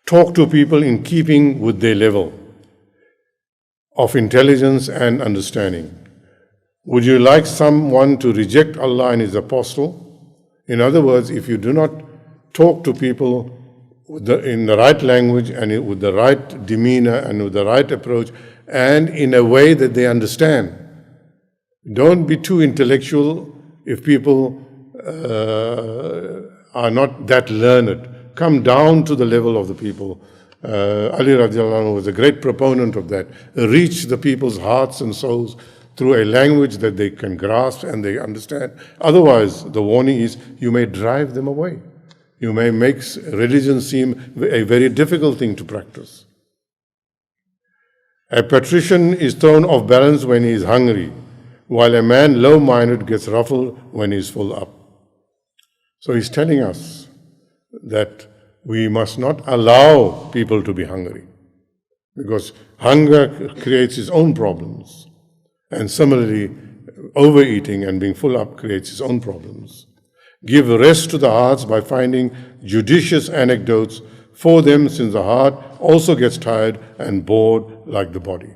Talk to people in keeping with their level of intelligence and understanding. Would you like someone to reject Allah and His apostle? In other words, if you do not talk to people in the right language and with the right demeanor and with the right approach and in a way that they understand, don't be too intellectual if people are not that learned. Come down to the level of the people. Ali radiallahu anhu was a great proponent of that. Reach the people's hearts and souls through a language that they can grasp and they understand. Otherwise, the warning is you may drive them away. You may make religion seem a very difficult thing to practice. A patrician is thrown off balance when he is hungry, while a man low-minded gets ruffled when he is full up. So he's telling us that we must not allow people to be hungry, because hunger creates its own problems. And similarly, overeating and being full up creates its own problems. Give rest to the hearts by finding judicious anecdotes for them, since the heart also gets tired and bored like the body.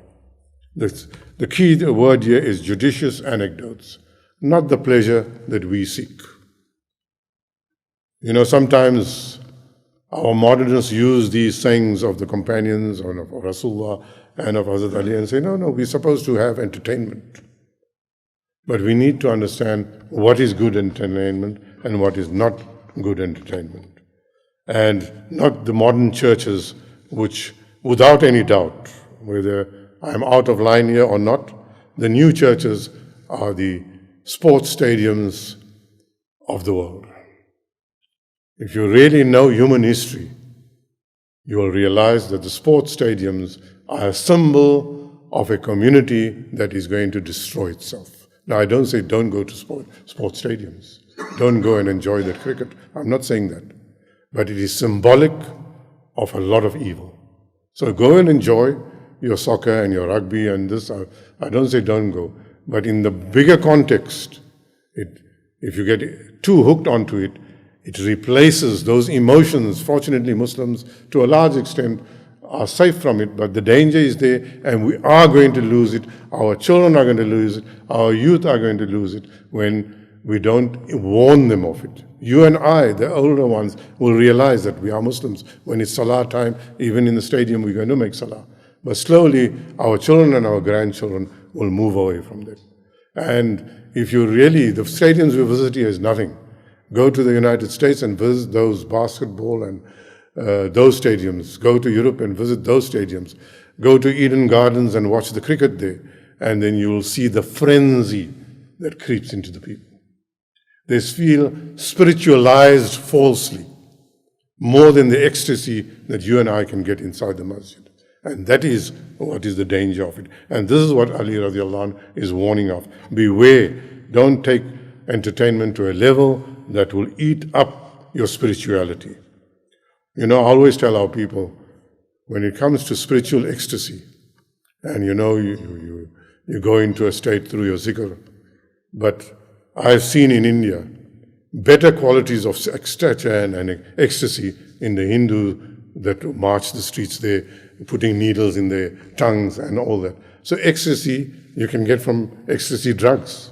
The key word here is judicious anecdotes, not the pleasure that we seek. Sometimes our modernists use these sayings of the companions or of Rasulullah and of Hazrat Ali and say, no, we're supposed to have entertainment. But we need to understand what is good entertainment and what is not good entertainment. And not the modern churches which, without any doubt, whether I'm out of line here or not, the new churches are the sports stadiums of the world. If you really know human history, you will realize that the sports stadiums are a symbol of a community that is going to destroy itself. Now, I don't say don't go to sports stadiums. Don't go and enjoy that cricket. I'm not saying that. But it is symbolic of a lot of evil. So go and enjoy your soccer and your rugby and this. I don't say don't go. But in the bigger context, if you get too hooked onto it, it replaces those emotions. Fortunately, Muslims, to a large extent, are safe from it, but the danger is there, and we are going to lose it. Our children are going to lose it. Our youth are going to lose it when we don't warn them of it. You and I, the older ones, will realize that we are Muslims. When it's Salah time, even in the stadium, we're going to make Salah. But slowly, our children and our grandchildren will move away from that. And if you really, the stadiums we visit here is nothing. Go to the United States and visit those basketball and those stadiums. Go to Europe and visit those stadiums. Go to Eden Gardens and watch the cricket there. And then you will see the frenzy that creeps into the people. They feel spiritualized falsely, more than the ecstasy that you and I can get inside the masjid. And that is what is the danger of it. And this is what Ali radiallahu anh is warning of. Beware, don't take entertainment to a level that will eat up your spirituality. I always tell our people, when it comes to spiritual ecstasy, and you go into a state through your zikr, but I've seen in India better qualities of ecstasy and ecstasy in the Hindu that march the streets there, putting needles in their tongues and all that. So ecstasy you can get from ecstasy drugs.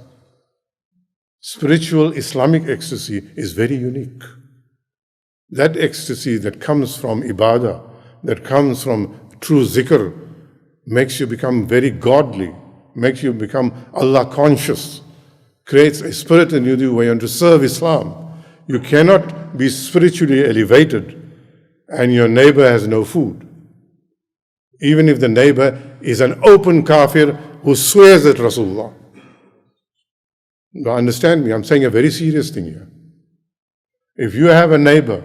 Spiritual Islamic ecstasy is very unique. That ecstasy that comes from ibadah, that comes from true zikr, makes you become very godly, makes you become Allah conscious, creates a spirit in you where you want to serve Islam. You cannot be spiritually elevated and your neighbor has no food. Even if the neighbor is an open kafir who swears at Rasulullah. Now understand me, I'm saying a very serious thing here. If you have a neighbor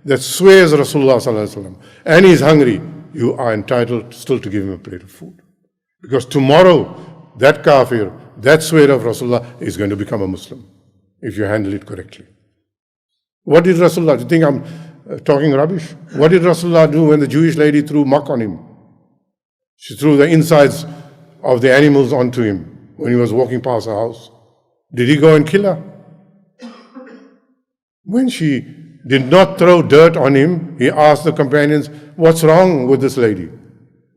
that swears Rasulullah sallallahu alaihi wasallam and he's hungry, you are entitled still to give him a plate of food. Because tomorrow, that kafir, that swear of Rasulullah is going to become a Muslim, if you handle it correctly. What did Rasulullah, do you think I'm talking rubbish? What did Rasulullah do when the Jewish lady threw muck on him? She threw the insides of the animals onto him when he was walking past her house. Did he go and kill her? When she did not throw dirt on him, he asked the companions, what's wrong with this lady?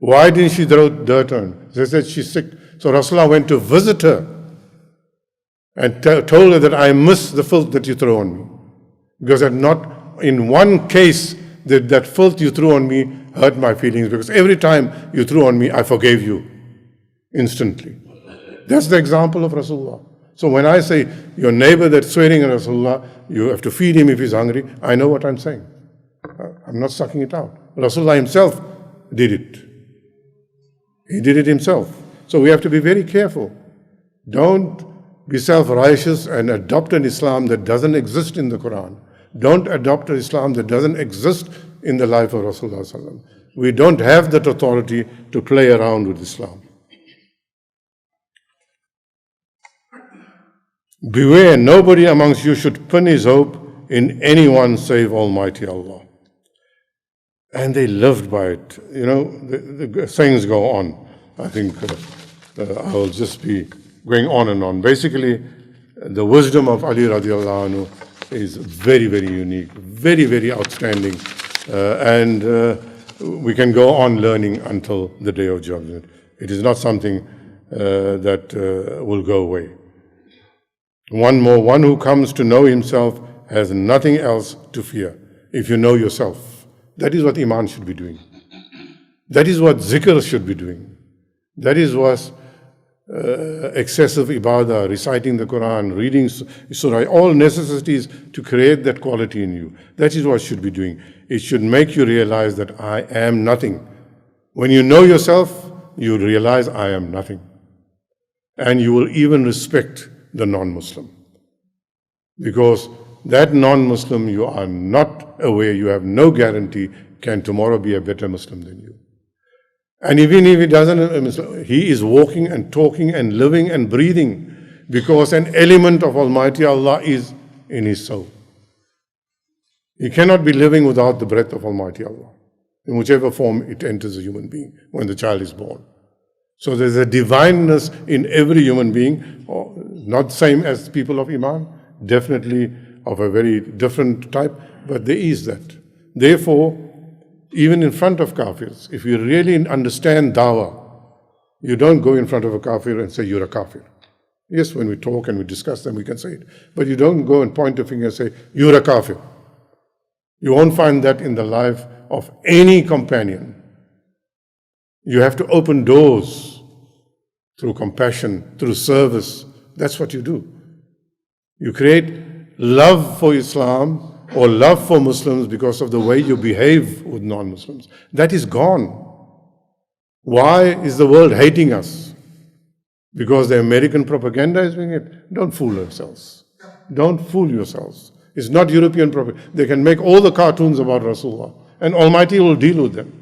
Why didn't she throw dirt on her? They said she's sick. So Rasulullah went to visit her and told her that I miss the filth that you throw on me. Because not in one case did that filth you threw on me hurt my feelings, because every time you threw on me, I forgave you instantly. That's the example of Rasulullah. So when I say your neighbor that's swearing at Rasulullah, you have to feed him if he's hungry, I know what I'm saying. I'm not sucking it out. Rasulullah himself did it. He did it himself. So we have to be very careful. Don't be self-righteous and adopt an Islam that doesn't exist in the Quran. Don't adopt an Islam that doesn't exist in the life of Rasulullah sallallahu alaihi wasallam. We don't have that authority to play around with Islam. Beware, nobody amongst you should pin his hope in anyone save Almighty Allah. And they lived by it. The sayings go on. I think I will just be going on and on. Basically, the wisdom of Ali radiallahu anhu is very, very unique, very, very outstanding. and we can go on learning until the day of judgment. It is not something that will go away. One more, one who comes to know himself has nothing else to fear. If you know yourself, that is what Iman should be doing. That is what zikr should be doing. That is what excessive ibadah, reciting the Quran, reading surah, all necessities to create that quality in you. That is what should be doing. It should make you realize that I am nothing. When you know yourself, you realize I am nothing. And you will even respect the non-Muslim. Because that non-Muslim, you are not aware, you have no guarantee, can tomorrow be a better Muslim than you. And even if he doesn't, he is walking and talking and living and breathing because an element of Almighty Allah is in his soul. He cannot be living without the breath of Almighty Allah, in whichever form it enters a human being when the child is born. So there's a divineness in every human being, not the same as people of Iman, definitely of a very different type, but there is that. Therefore, even in front of kafirs, if you really understand dawah, you don't go in front of a kafir and say, you're a kafir. Yes, when we talk and we discuss them, we can say it. But you don't go and point a finger and say, you're a kafir. You won't find that in the life of any companion. You have to open doors through compassion, through service. That's what you do. You create love for Islam or love for Muslims because of the way you behave with non-Muslims. That is gone. Why is the world hating us? Because the American propaganda is doing it? Don't fool yourselves. Don't fool yourselves. It's not European propaganda. They can make all the cartoons about Rasulullah, and Almighty will deal with them.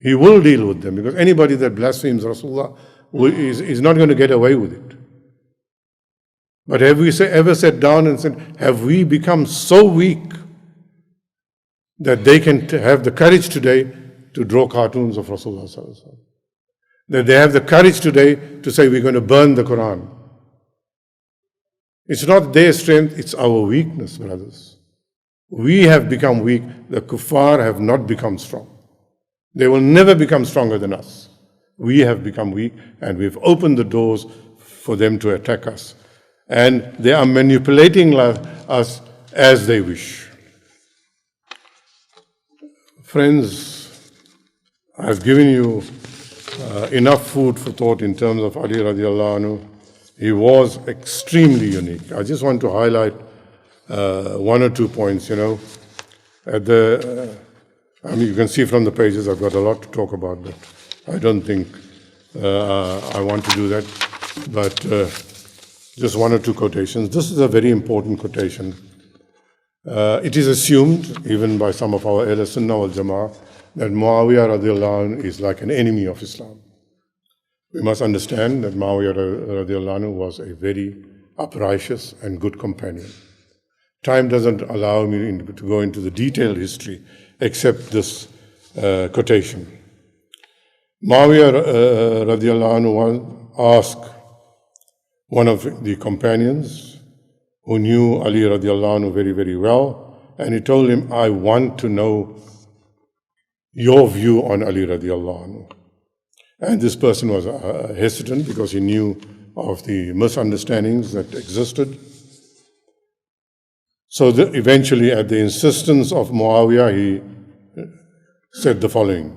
He will deal with them, because anybody that blasphemes Rasulullah is not going to get away with it. But have we ever sat down and said, have we become so weak that they can have the courage today to draw cartoons of Rasulullah? That they have the courage today to say, we're going to burn the Quran. It's not their strength, it's our weakness, brothers. We have become weak. The kuffar have not become strong. They will never become stronger than us. We have become weak, and we've opened the doors for them to attack us. And they are manipulating us as they wish. Friends, I've given you enough food for thought in terms of Ali radiallahu anhu. He was extremely unique. I just want to highlight one or 2 points, At you can see from the pages, I've got a lot to talk about, but I don't think I want to do that. But just 1 or 2 quotations. This is a very important quotation. It is assumed, even by some of our Ahl Sunnah wal Jama'ah, that Muawiyah radiallahu anhu is like an enemy of Islam. We must understand that Muawiyah radiallahu anhu was a very uprighteous and good companion. Time doesn't allow me to go into the detailed history, except this quotation. Muawiyah radiallahu anhu asked one of the companions who knew Ali radiallahu anhu very, very well, and he told him, I want to know your view on Ali radiallahu anhu. And this person was hesitant because he knew of the misunderstandings that existed. So eventually, at the insistence of Muawiyah, he said the following.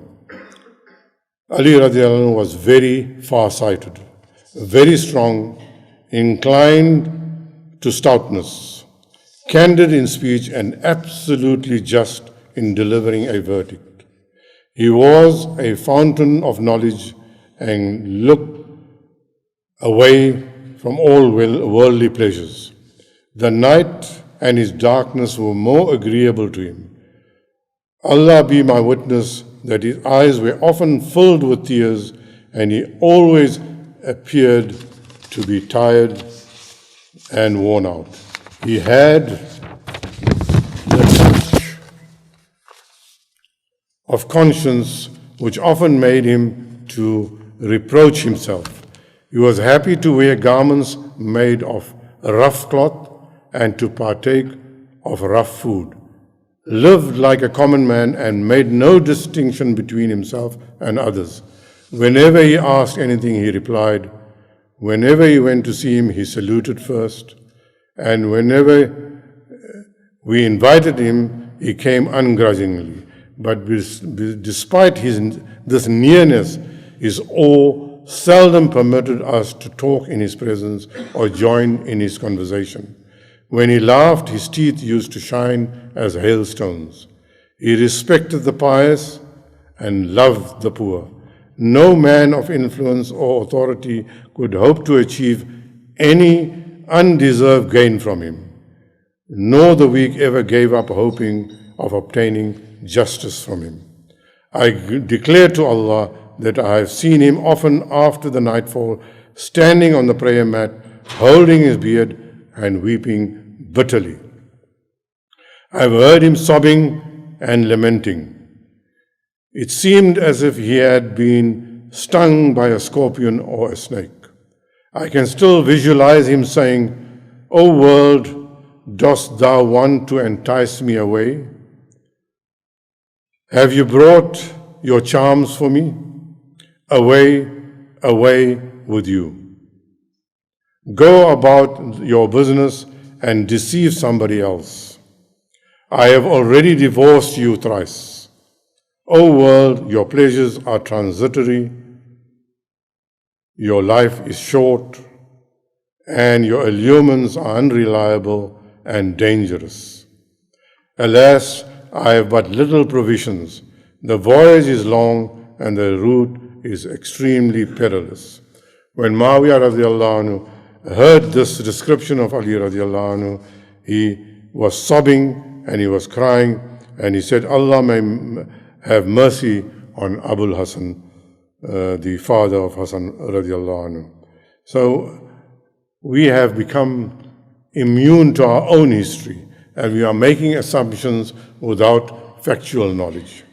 Ali radiallahu anhu was very far-sighted, very strong, inclined to stoutness, candid in speech, and absolutely just in delivering a verdict. He was a fountain of knowledge and looked away from all worldly pleasures. The night and its darkness were more agreeable to him. Allah be my witness that his eyes were often filled with tears, and he always appeared to be tired and worn out. He had the touch of conscience which often made him to reproach himself. He was happy to wear garments made of rough cloth and to partake of rough food. lived like a common man and made no distinction between himself and others. Whenever he asked anything, he replied. Whenever he went to see him, he saluted first. And whenever we invited him, he came ungrudgingly. But despite this nearness, his awe seldom permitted us to talk in his presence or join in his conversation. When he laughed, his teeth used to shine as hailstones. He respected the pious and loved the poor. No man of influence or authority could hope to achieve any undeserved gain from him, nor the weak ever gave up hoping of obtaining justice from him. I declare to Allah that I have seen him often after the nightfall, standing on the prayer mat, holding his beard and weeping bitterly. I have heard him sobbing and lamenting. It seemed as if he had been stung by a scorpion or a snake. I can still visualize him saying, "O world, dost thou want to entice me away? Have you brought your charms for me? Away, away with you. Go about your business and deceive somebody else. I have already divorced you thrice. O world, your pleasures are transitory, your life is short, and your allurements are unreliable and dangerous. Alas, I have but little provisions. The voyage is long and the route is extremely perilous." When Muawiyah radiallahu anhu heard this description of Ali radiallahu anhu, he was sobbing and he was crying, and he said, "Allah may have mercy on Abul Hasan, the father of Hasan radiallahu anhu." So we have become immune to our own history, and we are making assumptions without factual knowledge.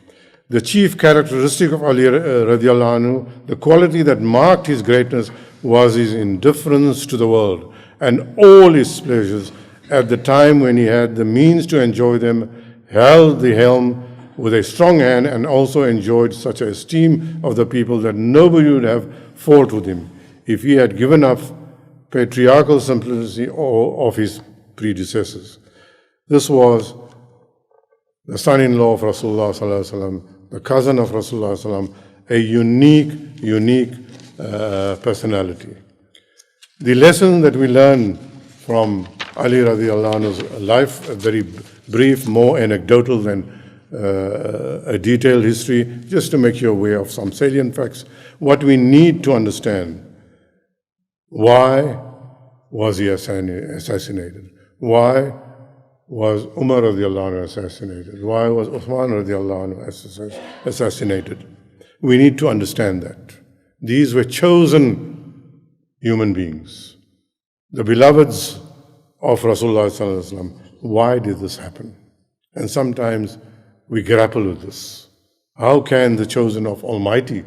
The chief characteristic of Ali radiallahu anhu, the quality that marked his greatness, was his indifference to the world and all his pleasures. At the time when he had the means to enjoy them, held the helm with a strong hand, and also enjoyed such a esteem of the people that nobody would have fought with him if he had given up patriarchal simplicity of his predecessors. This was the son-in-law of Rasulullah sallallahu alaihi wasallam, the cousin of Rasulullah sallallahu alaihi wasallam, a unique personality. The lesson that we learn from Ali radiallahu anhu's life, a very brief, more anecdotal than a detailed history, just to make you aware of some salient facts. What we need to understand: why was he assassinated? Why was Umar radiallahu anhu assassinated? Why was Uthman radiallahu anhu assassinated? We need to understand that. These were chosen human beings, the beloveds of Rasulullah sallallahu alaihi wasallam. Why did this happen? And sometimes we grapple with this. How can the chosen of Almighty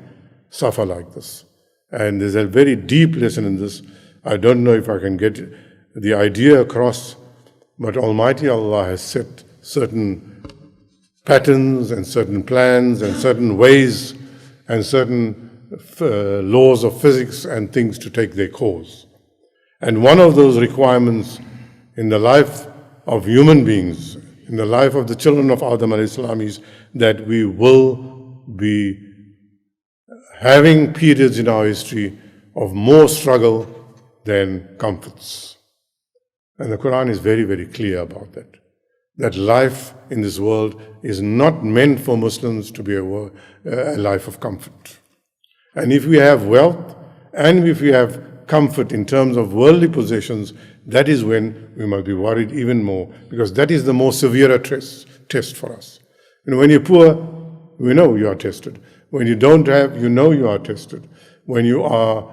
suffer like this? And there's a very deep lesson in this. I don't know if I can get the idea across, but Almighty Allah has set certain patterns and certain plans and certain ways and certain laws of physics and things to take their course. And one of those requirements in the life of human beings, in the life of the children of Adam alayhi salam, is that we will be having periods in our history of more struggle than comforts. And the Quran is very, very clear about that. That life in this world is not meant for Muslims to be a life of comfort. And if we have wealth and if we have comfort in terms of worldly possessions, that is when we must be worried even more, because that is the more severe test for us. When you're poor, we know you are tested. When you don't have, you know you are tested. When you are,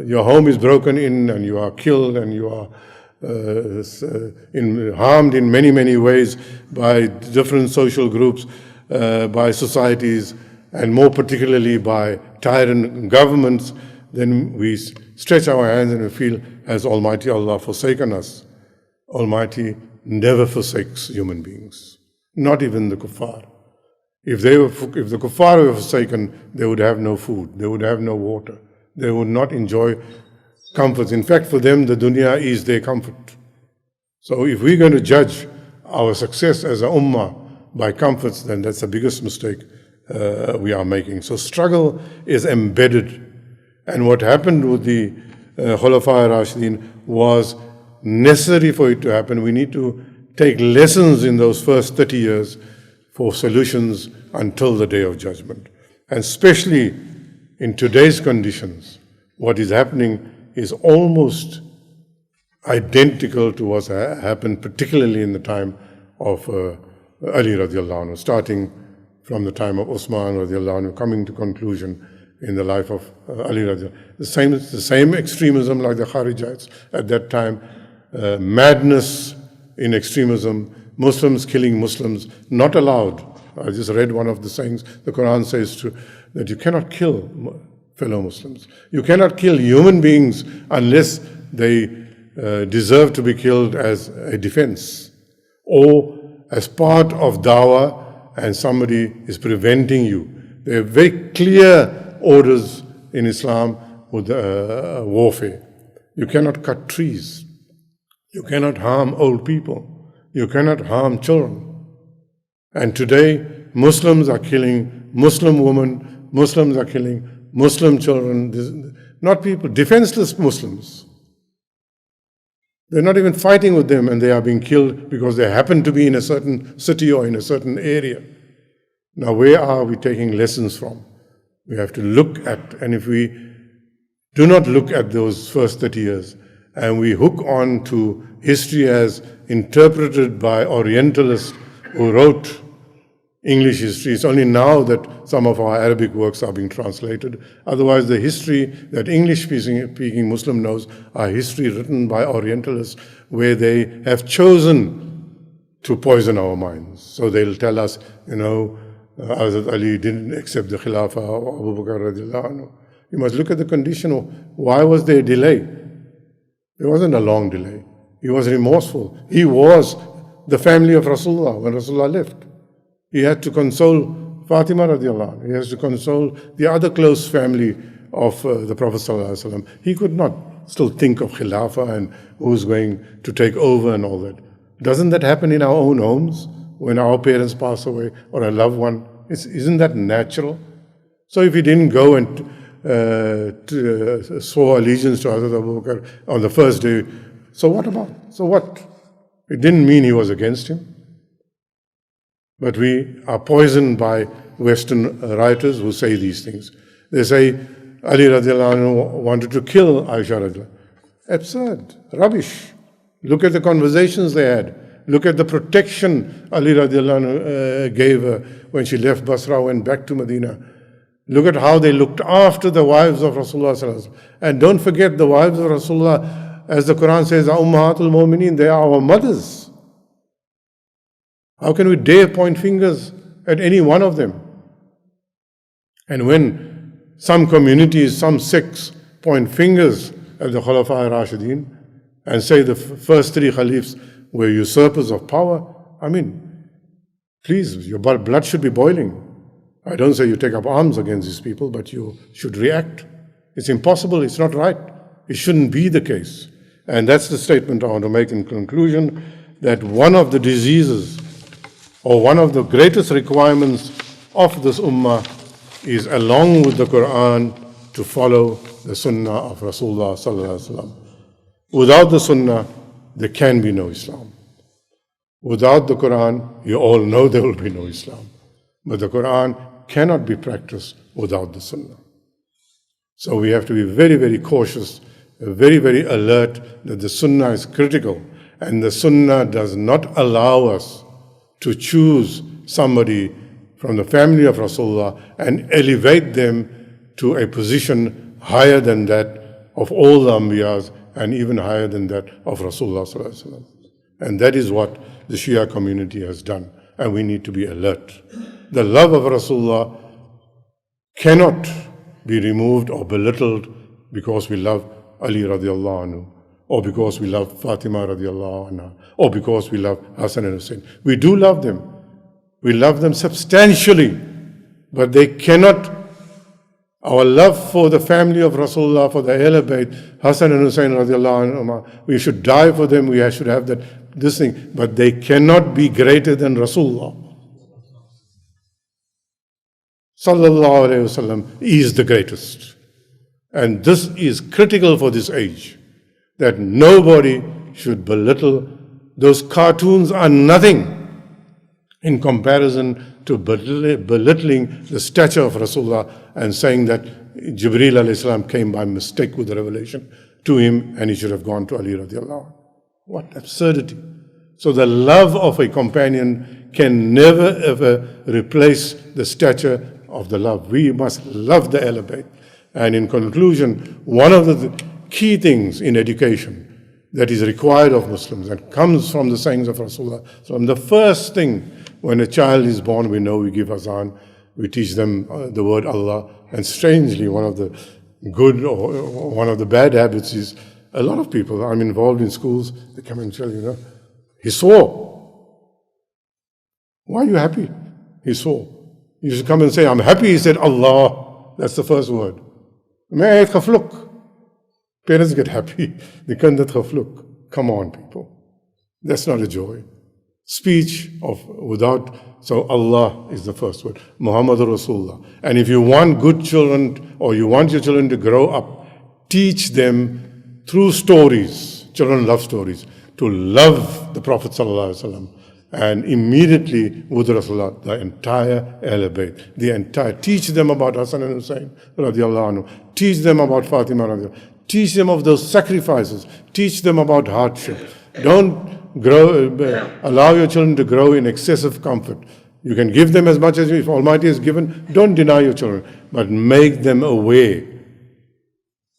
your home is broken in and you are killed and you are harmed in many, many ways by different social groups, by societies, and more particularly by tyrant governments, then we stretch our hands and we feel, has Almighty Allah forsaken us? Almighty never forsakes human beings, not even the kuffar. If the kuffar were forsaken, they would have no food, they would have no water, they would not enjoy comforts. In fact, for them, the dunya is their comfort. So if we're going to judge our success as a ummah by comforts, then that's the biggest mistake we are making. So struggle is embedded. And what happened with the Khilafah Rashidin was necessary for it to happen. We need to take lessons in those first 30 years for solutions until the Day of Judgment. And especially in today's conditions, what is happening is almost identical to what happened, particularly in the time of Ali radiallahu anhu, starting from the time of Usman radiallahu anhu, coming to conclusion in the life of Ali radiallahu anhu. The same extremism like the Kharijites at that time, madness in extremism, Muslims killing Muslims, not allowed. I just read one of the sayings, the Quran says that you cannot kill fellow Muslims. You cannot kill human beings unless they deserve to be killed as a defense or as part of dawah and somebody is preventing you. There are very clear orders in Islam with warfare. You cannot cut trees. You cannot harm old people. You cannot harm children. And today, Muslims are killing Muslim women, Muslims are killing Muslim children, not people, defenseless Muslims. They're not even fighting with them and they are being killed because they happen to be in a certain city or in a certain area. Now, where are we taking lessons from? We have to look at, and if we do not look at those first 30 years and we hook on to history as interpreted by Orientalists who wrote English history, it's only now that some of our Arabic works are being translated. Otherwise, the history that English-speaking Muslim knows are history written by Orientalists where they have chosen to poison our minds. So they'll tell us, Hazrat Ali didn't accept the Khilafah of Abu Bakr radiallahu anhu. You must look at the condition of why was there a delay? There wasn't a long delay. He was remorseful. He was the family of Rasulullah when Rasulullah left. He had to console Fatima radiallahu anhu. He has to console the other close family of the Prophet sallallahu alaihi wasallam. He could not still think of Khilafah and who's going to take over and all that. Doesn't that happen in our own homes when our parents pass away or a loved one? Isn't that natural? So if he didn't go and swore allegiance to Hazrat Abu Bakr on the first day, so what about? So what? It didn't mean he was against him. But we are poisoned by Western writers who say these things. They say Ali radiallahu anhu wanted to kill Aisha radiallahu anhu. Absurd, rubbish. Look at the conversations they had. Look at the protection Ali radiallahu anhu gave her when she left Basra, went back to Medina. Look at how they looked after the wives of Rasulullah sallallahu alaihi wasallam. And don't forget the wives of Rasulullah, as the Quran says, Ummahatul Mu'mineen, they are our mothers. How can we dare point fingers at any one of them? And when some communities, some sects point fingers at the Khilafah Rashidin and say the first three Khalifs were usurpers of power, I mean, please, your blood should be boiling. I don't say you take up arms against these people, but you should react. It's impossible, it's not right. It shouldn't be the case. And that's the statement I want to make in conclusion, that one of the diseases or one of the greatest requirements of this ummah is, along with the Quran, to follow the Sunnah of Rasulullah sallallahu alaihi wasallam. Without the Sunnah, there can be no Islam. Without the Quran, you all know there will be no Islam. But the Quran cannot be practiced without the Sunnah. So we have to be very, very cautious, very, very alert that the Sunnah is critical, and the Sunnah does not allow us to choose somebody from the family of Rasulullah and elevate them to a position higher than that of all the Anbiyas and even higher than that of Rasulullah sallallahu alaihi wasallam. And that is what the Shia community has done, and we need to be alert. The love of Rasulullah cannot be removed or belittled because we love Ali radiallahu anhu or because we love Fatima radiallahu anha, or because we love Hassan and Hussein. We do love them. We love them substantially, but they cannot. Our love for the family of Rasulullah, for the Ahl Bayt, Hassan and Hussein radiallahu anhu, we should die for them, we should have this thing, but they cannot be greater than Rasulullah. Sallallahu alayhi wasallam is the greatest. And this is critical for this age, that nobody should belittle. Those cartoons are nothing in comparison to belittling the stature of Rasulullah and saying that Jibreel alayhi salam came by mistake with the revelation to him and he should have gone to Ali radiallahu anhu. What absurdity. So the love of a companion can never ever replace the stature of the love. We must love the Ahl Bayt. And in conclusion, one of the key things in education that is required of Muslims and comes from the sayings of Rasulullah, so the first thing when a child is born, we know we give azan, we teach them the word Allah. And strangely, one of the good or one of the bad habits is a lot of people, I'm involved in schools, they come and tell you, he swore. Why are you happy? He swore. You should come and say, I'm happy. He said, Allah. That's the first word. Parents get happy. They can't khafluk. Come on, people. That's not a joy. Speech so Allah is the first word. Muhammadur Rasulullah. And if you want good children, or you want your children to grow up, teach them through stories. Children love stories. To love the Prophet sallallahu alaihi wasallam. And immediately with Rasulullah, the entire Ahl Bayt, teach them about Hassan and Hussein radiallahu anhu, teach them about Fatima radiallahu anhu, teach them of those sacrifices, teach them about hardship. Don't allow your children to grow in excessive comfort. You can give them as much as if Almighty has given, don't deny your children, but make them aware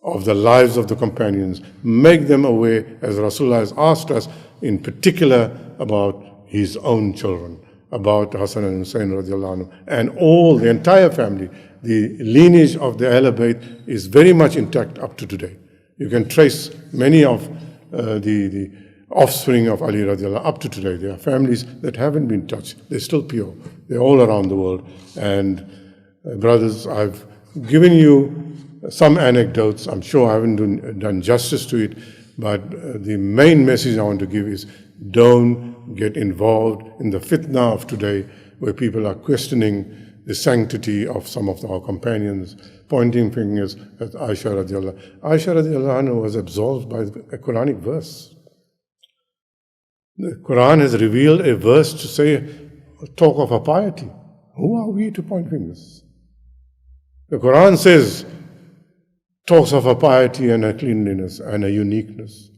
of the lives of the companions, make them aware, as Rasulullah has asked us, in particular about his own children, about Hassan and Hussein radiallahu anhu, and all, the entire family. The lineage of the Ahl Bayt is very much intact up to today. You can trace many of the offspring of Ali radiallahu up to today. There are families that haven't been touched. They're still pure. They're all around the world. And brothers, I've given you some anecdotes. I'm sure I haven't done justice to it, but the main message I want to give is don't get involved in the fitna of today, where people are questioning the sanctity of some of our companions, pointing fingers at Aisha radiallahu anha. Aisha radiallahu anha was absolved by a Quranic verse. The Quran has revealed a verse to say, talk of her piety. Who are we to point fingers? The Quran says, talks of her piety and her cleanliness and her uniqueness.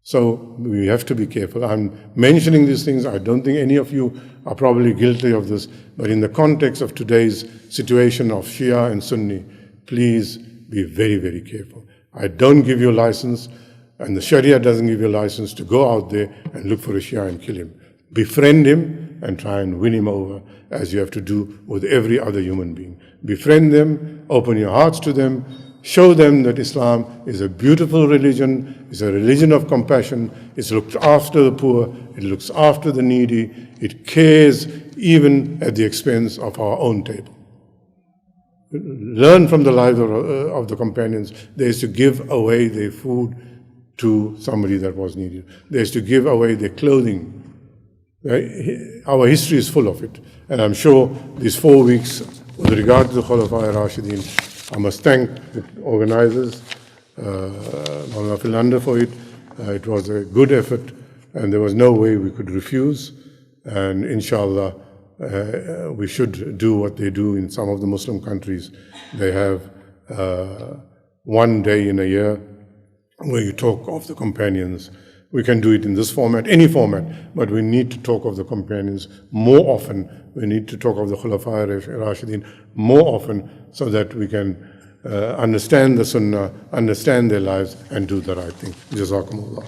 So we have to be careful. I'm mentioning these things. I don't think any of you are probably guilty of this, but in the context of today's situation of Shia and Sunni, please be very, very careful. I don't give you a license, and the Sharia doesn't give you a license to go out there and look for a Shia and kill him. Befriend him and try and win him over, as you have to do with every other human being. Befriend them, open your hearts to them, show them that Islam is a beautiful religion, it's a religion of compassion, it looks after the poor, it looks after the needy, it cares even at the expense of our own table. Learn from the lives of the companions. They used to give away their food to somebody that was needy. They used to give away their clothing. Our history is full of it. And I'm sure these 4 weeks, with regard to the Khilafah Rashidin, I must thank the organizers, Maulana Philander, for it. It was a good effort, and there was no way we could refuse. And inshallah, we should do what they do in some of the Muslim countries. They have one day in a year where you talk of the companions. We can do it in this format, any format, but we need to talk of the companions more often. We need to talk of the Khilafah Rashidin more often, so that we can understand the Sunnah, understand their lives, and do the right thing. Jazakumullah.